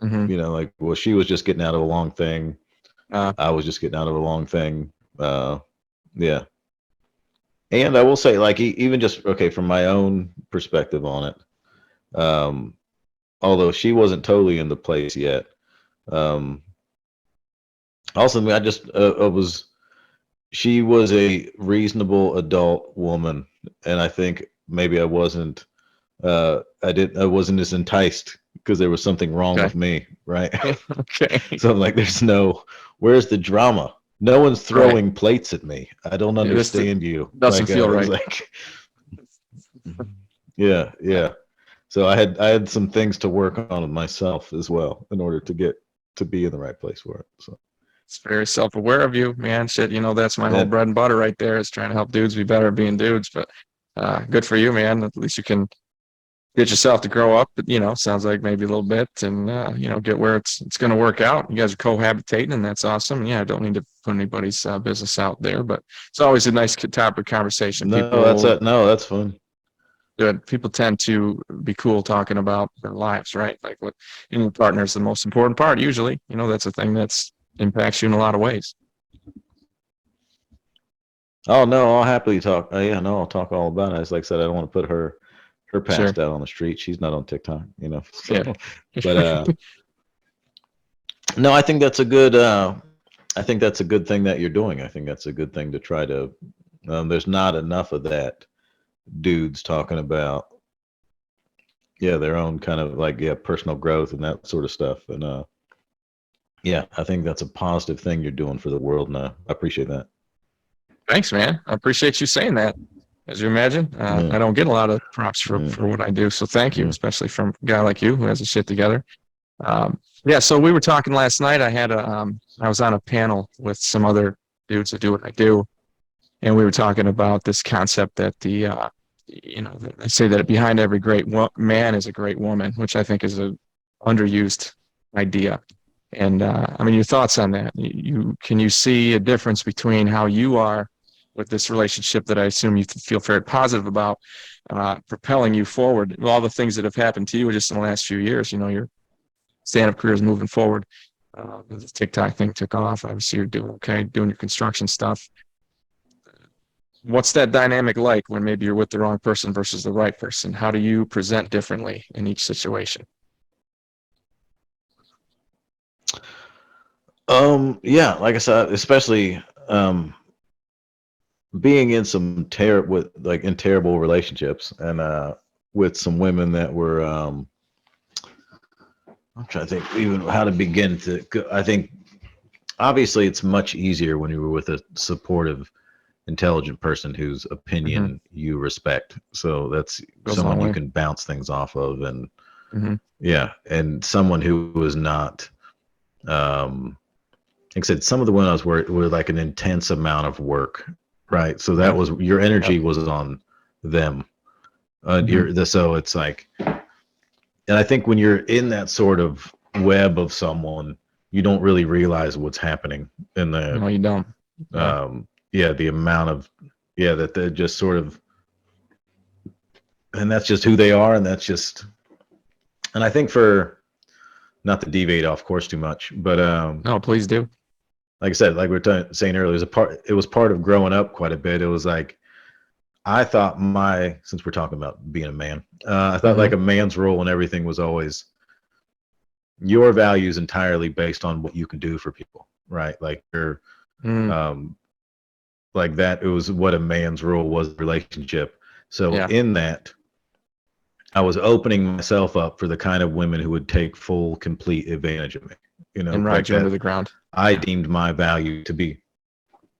Hmm. You know, like well, she was just getting out of a long thing. I was just getting out of a long thing. Yeah, and I will say, like even just okay from my own perspective on it, although she wasn't totally in the place yet. Um, also, I just I was she was a reasonable adult woman, and I think maybe I wasn't as enticed because there was something wrong Okay. with me, right? Okay. So I'm like, where's the drama? No one's Right. throwing plates at me. I don't Yeah, this understand you. doesn't Like feel it was right. like yeah, yeah. So I had some things to work on with myself as well in order to get to be in the right place for it. So It's very self-aware of you, man. Shit, that's my whole that bread and butter right there is trying to help dudes be better at being dudes. But good for you, man. At least you can get yourself to grow up. But sounds like maybe a little bit, and get where it's going to work out. You guys are cohabitating, and that's awesome. Yeah, I don't need to put anybody's business out there, but it's always a nice topic of conversation. no, that's fun. People tend to be cool talking about their lives, right? Like what your partner is the most important part. Usually, that's a thing that's impacts you in a lot of ways. Oh no, I'll happily talk. Yeah, no, I'll talk all about it. It's like I said, I don't want to put her Sure. past out on the street. She's not on TikTok, Yeah. So, but no, I think that's a good thing that you're doing. I think that's a good thing to try to. There's not enough of that. Dudes talking about yeah their own kind of like personal growth and that sort of stuff. And yeah, I think that's a positive thing you're doing for the world now. I appreciate that. Thanks, man. I appreciate you saying that. As you imagine, Yeah, I don't get a lot of props for, yeah, for what I do. So thank you, yeah. especially from a guy like you who has his shit together. Yeah. So we were talking last night. I was on a panel with some other dudes that do what I do. And we were talking about this concept that they say that behind every great man is a great woman, which I think is a underused idea. And I mean, your thoughts on that? Can you see a difference between how you are with this relationship that I assume you feel very positive about, propelling you forward? All the things that have happened to you just in the last few years, your stand-up career is moving forward. The TikTok thing took off. Obviously, you're doing okay, doing your construction stuff. What's that dynamic like when maybe you're with the wrong person versus the right person? How do you present differently in each situation? Yeah, like I said, especially being in some terrible relationships, and with some women that were I'm trying to think even how to begin to. I think obviously it's much easier when you were with a supportive, intelligent person whose opinion you respect. So that's Goes a long someone you way. can bounce things off of, and Hmm. yeah, and someone who was not. Like I said, some of the women I was were like an intense amount of work, right? So that Okay. was your energy Yep. was on them. Hmm. So it's like, and I think when you're in that sort of web of someone, you don't really realize what's happening in the No, you don't. Yeah. the amount of that they're just sort of, and that's just who they are, and that's just, and I think for not to deviate off course too much, but No, please do. like I said, like we were saying earlier, it was part of growing up quite a bit. It was like I thought since we're talking about being a man, I thought Hmm. like a man's role and everything was always your values entirely based on what you can do for people, right? Like your, Mm, um, like that. It was what a man's role was in a relationship. So yeah. in that, I was opening myself up for the kind of women who would take full, complete advantage of me. You know, And like ride you into that. the ground. I Yeah. deemed my value to be,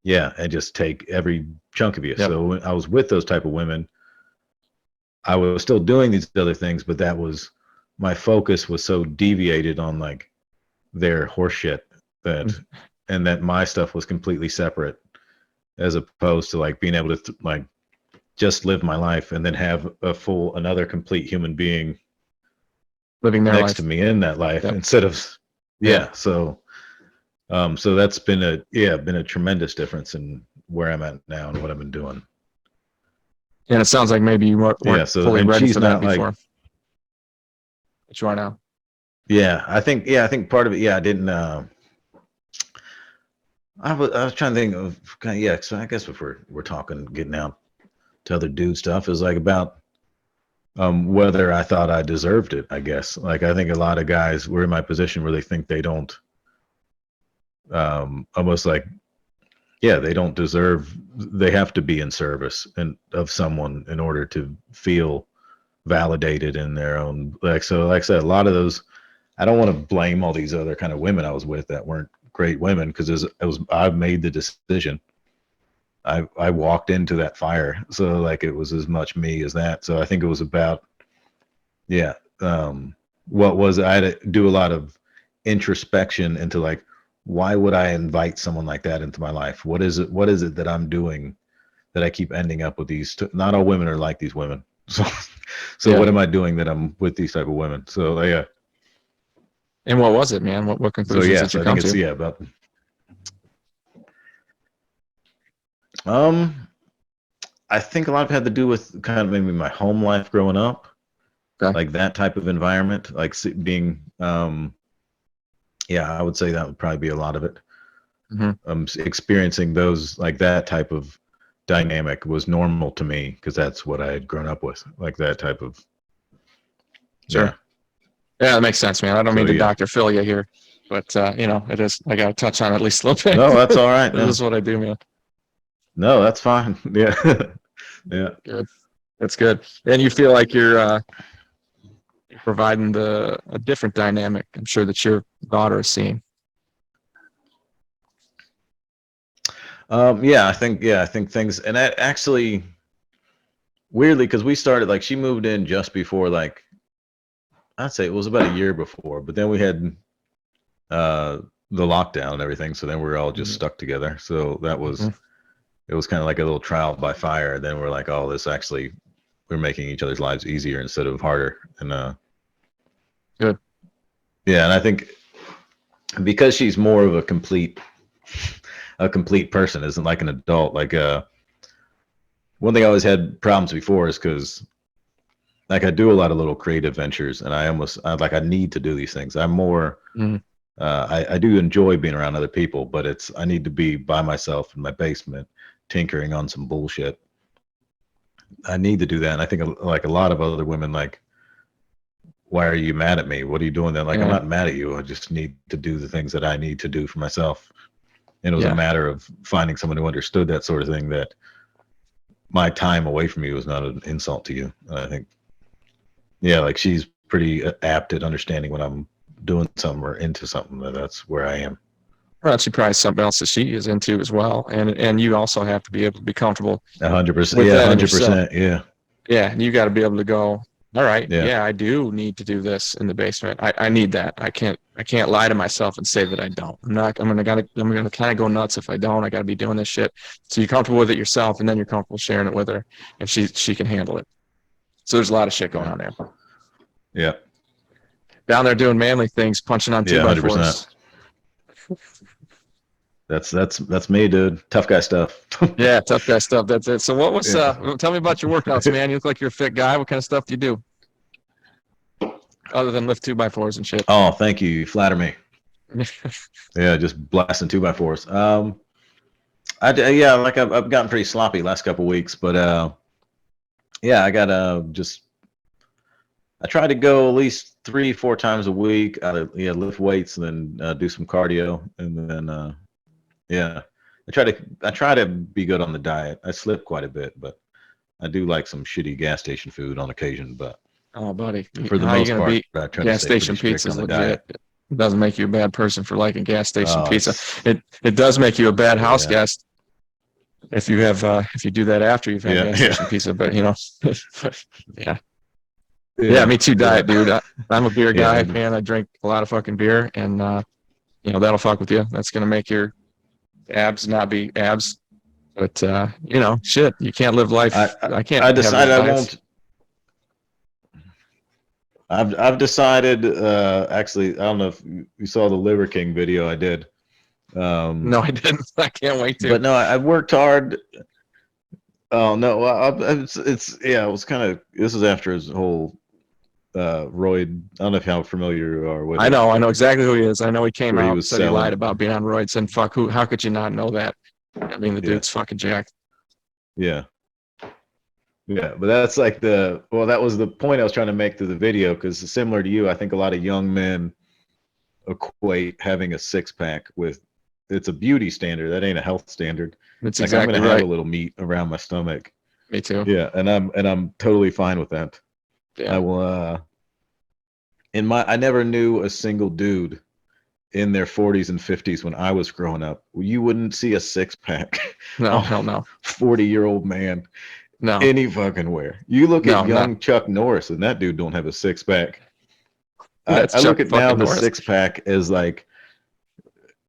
yeah, and just take every chunk of you. Yep. So when I was with those type of women, I was still doing these other things, but that was my focus was so deviated on like their horseshit that, Mm. and that my stuff was completely separate, as opposed to like being able to like just live my life and then have another complete human being Living their next to life. me in that life Yep. instead of, Yeah. yeah. So that's been a tremendous difference in where I'm at now and what I've been doing. And it sounds like maybe you Yeah. weren't So, fully and ready she's for that not like, before, but you are now. I think part of it, I didn't, I was trying to think of yeah. So I guess if we're talking getting out to other dude stuff is like about whether I thought I deserved it. I guess like I think a lot of guys were in my position where they think they don't almost like they don't deserve, they have to be in service and of someone in order to feel validated in their own, like, so like I said, a lot of those, I don't want to blame all these other kind of women I was with that weren't great women, because I've made the decision. I walked into that fire, so like it was as much me as that. So I think it was about, yeah, what was, I had to do a lot of introspection into like, why would I invite someone like that into my life? What is it that I'm doing that I keep ending up with these not all women are like these women. So Yeah. what am I doing that I'm with these type of women? So yeah. And what was it, man? What So conclusions yeah, did you so I think come it's to? about um I think a lot of it had to do with kind of maybe my home life growing up, Okay. like that type of environment, like being I would say that would probably be a lot of it. Hmm. Experiencing those, like that type of dynamic was normal to me because that's what I had grown up with, like that type of, Sure. yeah. Yeah, that makes sense, man. I don't So mean to yeah. Dr. Phil you here, but it is. I got to touch on it at least a little bit. No, that's all right. This No, is what I do, man. no, that's fine. Yeah. Yeah. Good. That's good. And you feel like you're providing a different dynamic. I'm sure that your daughter is seeing. I think things, and that actually weirdly, because we started, like, she moved in just before, like, I'd say it was about a year before, but then we had uh the lockdown and everything, so then we were all just Mhm. stuck together. So that was, Mhm. it was kind of like a little trial by fire. Then we're like, oh, this actually, we're making each other's lives easier instead of harder. And Good. yeah, and I think because she's more of a complete person, isn't like an adult. Like one thing I always had problems before is because like I do a lot of little creative ventures, and I need to do these things. I'm more Mhm. I do enjoy being around other people, but I need to be by myself in my basement tinkering on some bullshit. I need to do that. And I think like a lot of other women, like, why are you mad at me? What are you doing then? Like, I'm not mad at you. I just need to do the things that I need to do for myself. And it was a matter of finding someone who understood that sort of thing, that my time away from you is not an insult to you. And I think, like she's pretty apt at understanding when I'm doing something or into something. That's where I am. Well, she probably something else that she is into as well, and you also have to be able to be comfortable. 100%. Yeah, 100%. Yeah. Yeah, and you got to be able to go. All right. Yeah. Yeah, I do need to do this in the basement. I need that. I can't lie to myself and say that I don't. I'm gonna kind of go nuts if I don't. I got to be doing this shit. So you're comfortable with it yourself, and then you're comfortable sharing it with her, and she can handle it. So there's a lot of shit going on there. Yeah. Down there doing manly things, punching on 2x4s. That's me, dude. Tough guy stuff. Yeah, tough guy stuff. That's it. So what was tell me about your workouts, man. You look like you're a fit guy. What kind of stuff do you do? Other than lift 2x4s and shit. Oh, thank you. You flatter me. Yeah, just blasting 2x4s. I've gotten pretty sloppy last couple weeks, but I got I try to go at least 3-4 times a week. Lift weights and then do some cardio, and then I try to be good on the diet. I slip quite a bit, but I do like some shitty gas station food on occasion. But oh, buddy, for the most part, I try gas to stay station pretty pizza is strict on the legit. diet. It doesn't make you a bad person for liking gas station pizza. It does make you a bad house guest if you have if you do that after you've had gas station pizza. But yeah, me too. Diet, dude. I'm a beer guy, man. I drink a lot of fucking beer, and that'll fuck with you. That's gonna make your abs not be abs. But shit, you can't live life. I can't. I decided I won't. I've decided. Actually, I don't know if you saw the Liver King video I did. No, I didn't. I can't wait to. But no, I've worked hard. Oh no, it was kind of. This is after his whole roid. I don't know how familiar you are with. I know exactly who he is. I know he came out and said he lied about being on roids. And fuck, how could you not know that? I mean, the dude's fucking jacked. Yeah. Yeah, but that's like that was the point I was trying to make through the video, because similar to you, I think a lot of young men equate having a six-pack with, it's a beauty standard. That ain't a health standard. It's like, exactly I'm gonna right. have a little meat around my stomach. Me too. Yeah, and I'm totally fine with that. Yeah. I will. I never knew a single dude in their 40s and 50s when I was growing up. You wouldn't see a six-pack. No, hell no. 40-year-old man. No. Any fucking where. You look at young Chuck Norris, and that dude don't have a six-pack. I look at now the six-pack as like,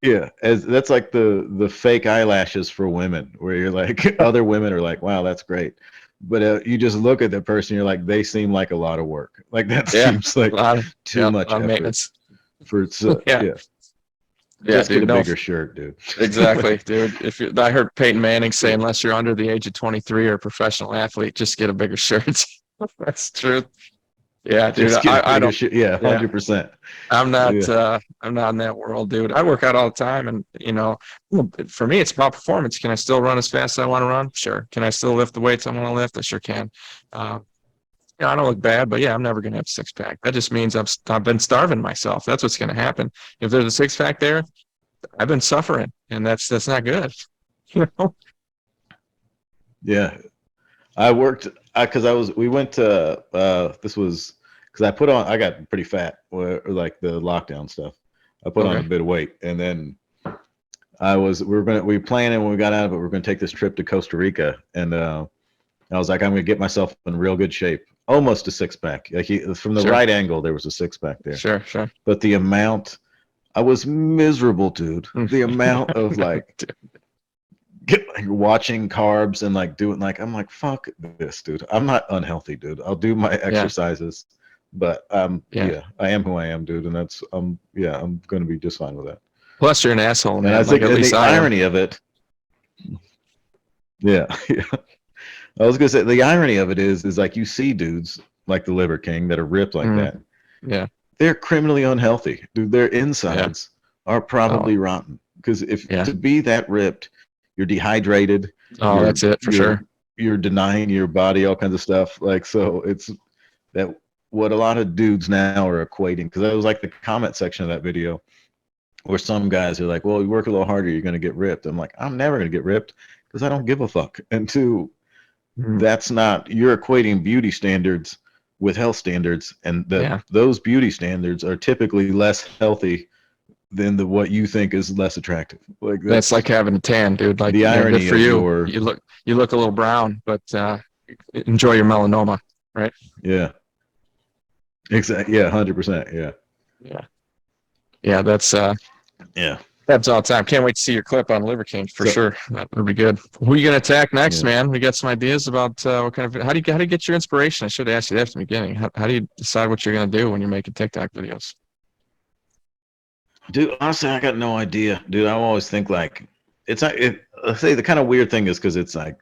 that's like the fake eyelashes for women, where you're like, other women are like, wow, that's great. But you just look at that person, you're like, they seem like a lot of work. Like that seems like too much effort. Maintenance. Just get a bigger shirt, dude. Exactly, dude. I heard Peyton Manning say, unless you're under the age of 23 or a professional athlete, just get a bigger shirt. That's true. Yeah, dude. I don't. 100%. I'm not. I'm not in that world, dude. I work out all the time, and for me, it's about performance. Can I still run as fast as I want to run? Sure. Can I still lift the weights I want to lift? I sure can. I don't look bad, but I'm never gonna have a six-pack. That just means I've been starving myself. That's what's gonna happen. If there's a six-pack there, I've been suffering, and that's not good. Yeah, I worked because we went to this was because I got pretty fat, like the lockdown stuff. I put on a bit of weight, and then we were planning when we got out of it, we were gonna take this trip to Costa Rica, and I was like, I'm gonna get myself in real good shape. Almost a six-pack. Like from the right angle, there was a six-pack there. Sure. But the amount, I was miserable, dude. The amount of like watching carbs and like doing like, I'm like, fuck this, dude. I'm not unhealthy, dude. I'll do my exercises, but I am who I am, dude, and that's I'm gonna be just fine with that. Plus, you're an asshole, man. And I think the irony of it. Yeah. I was gonna say the irony of it is like you see dudes like the Liver King that are ripped like that. Yeah. They're criminally unhealthy, dude. Their insides are probably rotten, because to be that ripped, you're dehydrated. Oh, you're that's it for you're sure. you're denying your body all kinds of stuff. Like, so it's that what a lot of dudes now are equating, because that was like the comment section of that video where some guys are like, well, you work a little harder, you're going to get ripped. I'm like, I'm never going to get ripped because I don't give a fuck. And two, Mm, that's not, you're equating beauty standards with health standards, and yeah, those beauty standards are typically less healthy than what you think is less attractive. Like, that's that's like having a tan, dude. Like, the good irony for of you. your, You look a little brown, but enjoy your melanoma, right? yeah, exactly. Yeah. 100%. Yeah. Yeah, yeah. Yeah. That's all the time. Can't wait to see your clip on Liver King for So, sure. That would be good. Who are you gonna attack next, yeah. man? We got some ideas about what kind of how do you get your inspiration? I should have asked you that from the beginning. How do you decide what you're gonna do when you're making TikTok videos? Dude, honestly, I got no idea. Dude, I always think like, it's not, I say the kind of weird thing is because it's like,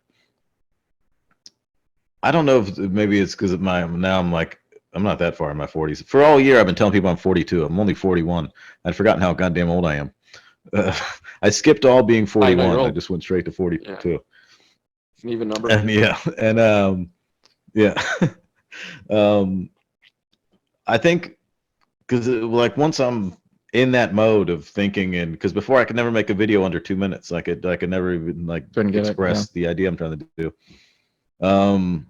I don't know if maybe it's because of now I'm like, I'm not that far in my 40s. For all year, I've been telling people I'm 42. I'm only 41. I'd forgotten how goddamn old I am. Uh, I skipped all being I know you're 41. I old. just went straight to Yeah, 42. it's an even number. And yeah, and yeah, um, I think because like once I'm in that mode of thinking, and because before I could never make a video under 2 minutes. I could never even like Couldn't get it. Yeah. express the idea I'm trying to do. Um,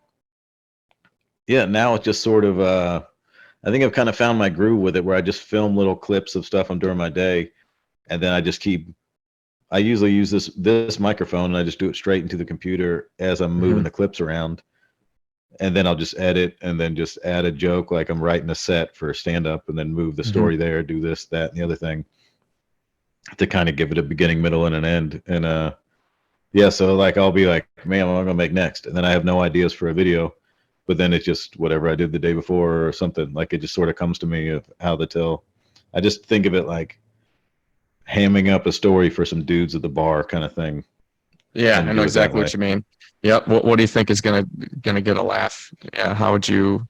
yeah, now it's just sort of I think I've kind of found my groove with it, where I just film little clips of stuff I'm doing my day, and then I just keep. I usually use this microphone, and I just do it straight into the computer as I'm moving Hmm. the clips around, and then I'll just edit and then just add a joke like I'm writing a set for a stand up, and then move the Hmm. story there, do this, that, and the other thing to kind of give it a beginning, middle, and an end. And yeah, so like I'll be like, man, what am I gonna make next? And then I have no ideas for a video, but then it's just whatever I did the day before or something. Like it just sort of comes to me of how to tell. I just think of it like hamming up a story for some dudes at the bar kind of thing, Yeah, I and know do it that exactly what way. you mean. Yep. What do you think is gonna get a laugh? Yeah. How would you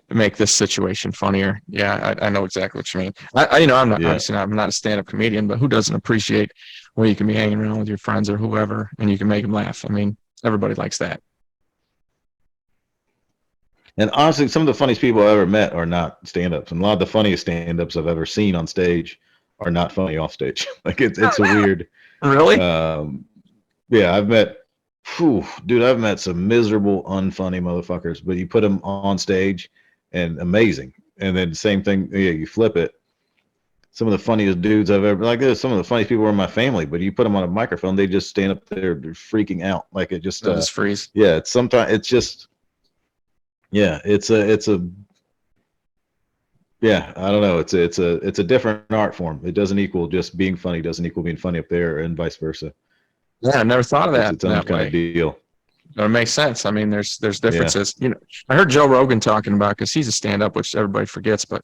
make this situation funnier? Yeah, I know exactly what you mean. You know, I'm not Yeah. obviously not, I'm not a stand-up comedian, but who doesn't appreciate where you can be hanging around with your friends or whoever, and you can make them laugh? I mean, everybody likes that. And honestly, some of the funniest people I ever met are not stand-ups, and a lot of the funniest stand-ups I've ever seen on stage are not funny off stage. Like it's a weird. Really? Um, yeah, I've met, whew, dude, I've met some miserable, unfunny motherfuckers, but you put them on stage, and amazing. And then same thing, yeah, you flip it. Some of the funniest dudes I've ever, like this, some of the funniest people are in my family, but you put them on a microphone, they just stand up there freaking out. Like it just, They'll just freeze. yeah, it's sometimes it's just, yeah, it's a yeah, I don't know. It's a different art form. It doesn't equal just being funny. Doesn't equal being funny up there, and vice versa. Yeah, I never thought of It's that its own that kind of way. deal. But it makes sense. I mean, there's Yeah, differences. You know, I heard Joe Rogan talking about because he's a stand-up, which everybody forgets, but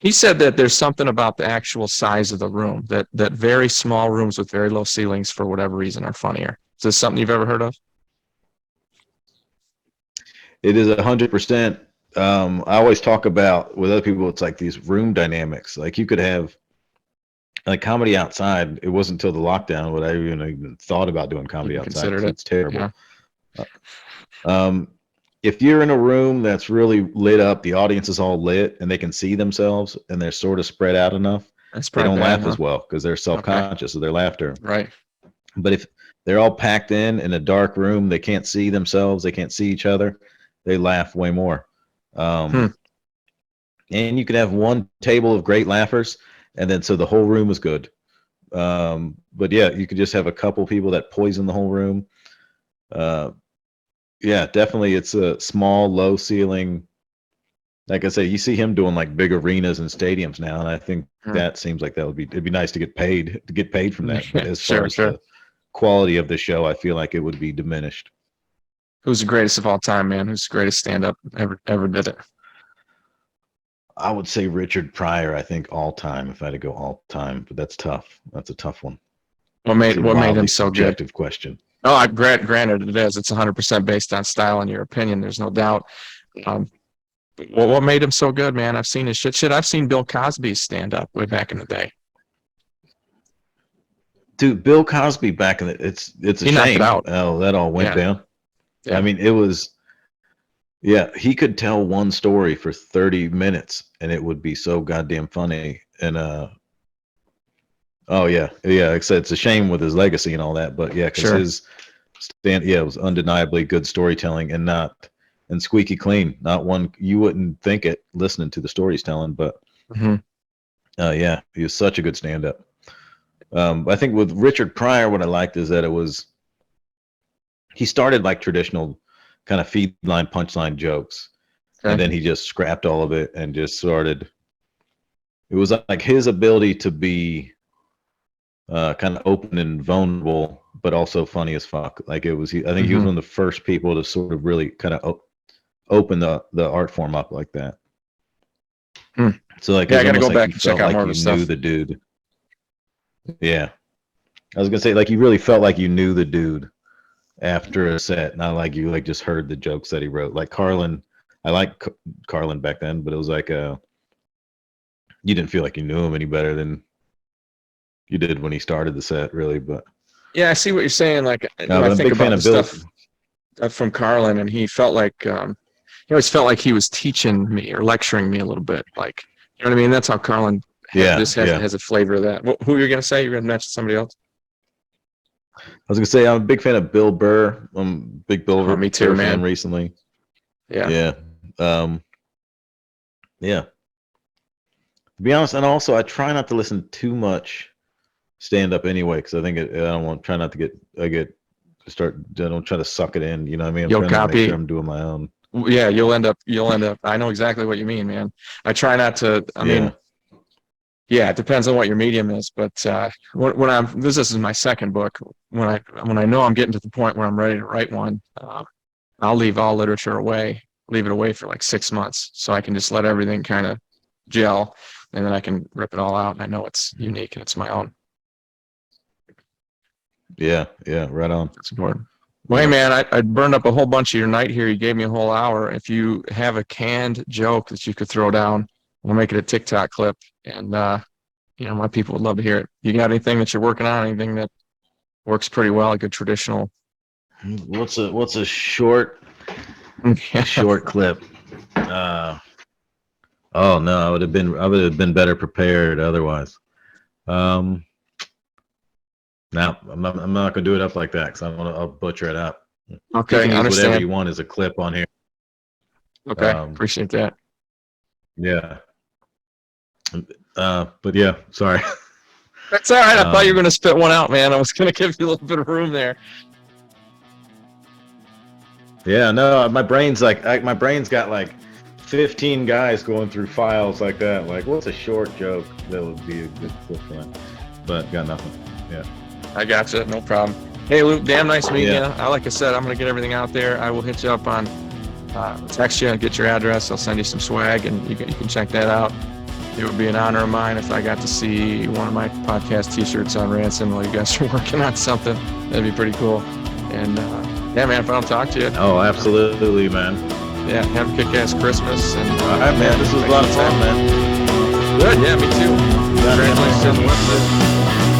he said that there's something about the actual size of the room that very small rooms with very low ceilings for whatever reason are funnier. Is this something you've ever heard of? it is 100%. I always talk about with other people. It's like these room dynamics. Like you could have like comedy outside. It wasn't until the lockdown what I even thought about doing comedy Even outside considered because it? it's terrible. Yeah, Uh, if you're in a room that's really lit up, the audience is all lit and they can see themselves and they're sort of spread out enough, that's they probably don't bad, laugh huh? as well because they're Okay, self-conscious of their laughter. right. But if they're all packed in a dark room, they can't see themselves, they can't see each other, they laugh way more. Hmm. Um, and you could have one table of great laughers, and then so the whole room is good. But yeah, you could just have a couple people that poison the whole room. Uh, yeah, definitely, it's a small, low ceiling. Like I say, you see him doing like big arenas and stadiums now, and I think Hmm. that seems like that would be it'd be nice to get paid from that. But as far Sure, as sure. the quality of the show, I feel like it would be diminished. Who's the greatest of all time, man? Who's the greatest stand-up ever did it? I would say Richard Pryor. I think all time, if I had to go all time, but that's tough. That's a tough one. It's a What made him wildly so good? subjective question. Oh, granted it is. It's 100% based on style and your opinion. There's no doubt. Um, what made him so good, man? I've seen his shit. I've seen Bill Cosby's stand up way back in the day. Dude, Bill Cosby back in the it's a He knocked shame it out. how that all went Yeah. down. Yeah. I mean, it was he could tell one story for 30 minutes and it would be so goddamn funny. And oh yeah, like I said, it's a shame with his legacy and all that, but yeah, because Sure. his it was undeniably good storytelling and squeaky clean. Not one you wouldn't think it listening to the stories telling, but yeah, he was such a good stand-up. I think with Richard Pryor, what I liked is that he started like traditional kind of feed line, punchline jokes, and then he just scrapped all of it and just started. It was like his ability to be kind of open and vulnerable, but also funny as fuck. Like it was, I think he was one of the first people to sort of really kind of open the art form up like that. So like, I gotta go like back and check out more of his stuff. Knew the dude. Yeah, I was gonna say like you really felt like you knew the dude after a set, not like you like just heard the jokes that he wrote. Like Carlin, I liked Carlin back then, but it was like you didn't feel like you knew him any better than you did when he started the set, really. But yeah, I see what you're saying. Like I'm I a think big fan about of the Bill. stuff from Carlin, and he felt like he always felt like he was teaching me or lecturing me a little bit. Like, you know what I mean? That's how Carlin has a flavor of that. Who are you gonna say? You're gonna mention somebody else? I was gonna say I'm a big fan of Bill Burr. I'm a big Bill Burr me too, fan man. recently. Yeah. Yeah. To be honest, and also I try not to listen too much stand up anyway, because I think I don't try not to I don't try to suck it in. You know what I mean? I'm You'll trying to copy. make sure I'm doing my own. Yeah, you'll end up. I know exactly what you mean, man. I try not to. I mean, yeah, it depends on what your medium is. But when this is my second book. When I know I'm getting to the point where I'm ready to write one, I'll leave all literature away. Leave it away for like 6 months, so I can just let everything kind of gel, and then I can rip it all out. And I know it's unique and it's my own. Yeah, right on. That's important. Well, hey, man, I burned up a whole bunch of your night here. You gave me a whole hour. If you have a canned joke that you could throw down, we'll make it a TikTok clip. And, my people would love to hear it. You got anything that you're working on? Anything that works pretty well? A good traditional? What's a short clip? Oh no, I would have been better prepared otherwise. No, I'm not gonna do it up like that because I'll butcher it up. Okay, you can I understand. Whatever you want as a clip on here. Okay, appreciate that. Yeah. But yeah, sorry. That's all right. I thought you were gonna spit one out, man. I was gonna give you a little bit of room there. Yeah, no, my brain's got like 15 guys going through files like that. Like, what's a short joke that would be a good clip one? But got nothing. Yeah. I gotcha. No problem. Hey, Luke, damn nice meeting you. Like I said, I'm going to get everything out there. I will hit you up on text you and get your address. I'll send you some swag, and you can check that out. It would be an honor of mine if I got to see one of my podcast T-shirts on Ransom while you guys are working on something. That'd be pretty cool. And, yeah, man, if I don't talk to you. Oh, absolutely, man. Yeah, have a kick-ass Christmas. And, all right, man. This was a lot of fun, man. Good. Yeah, me too. Congratulations on the website.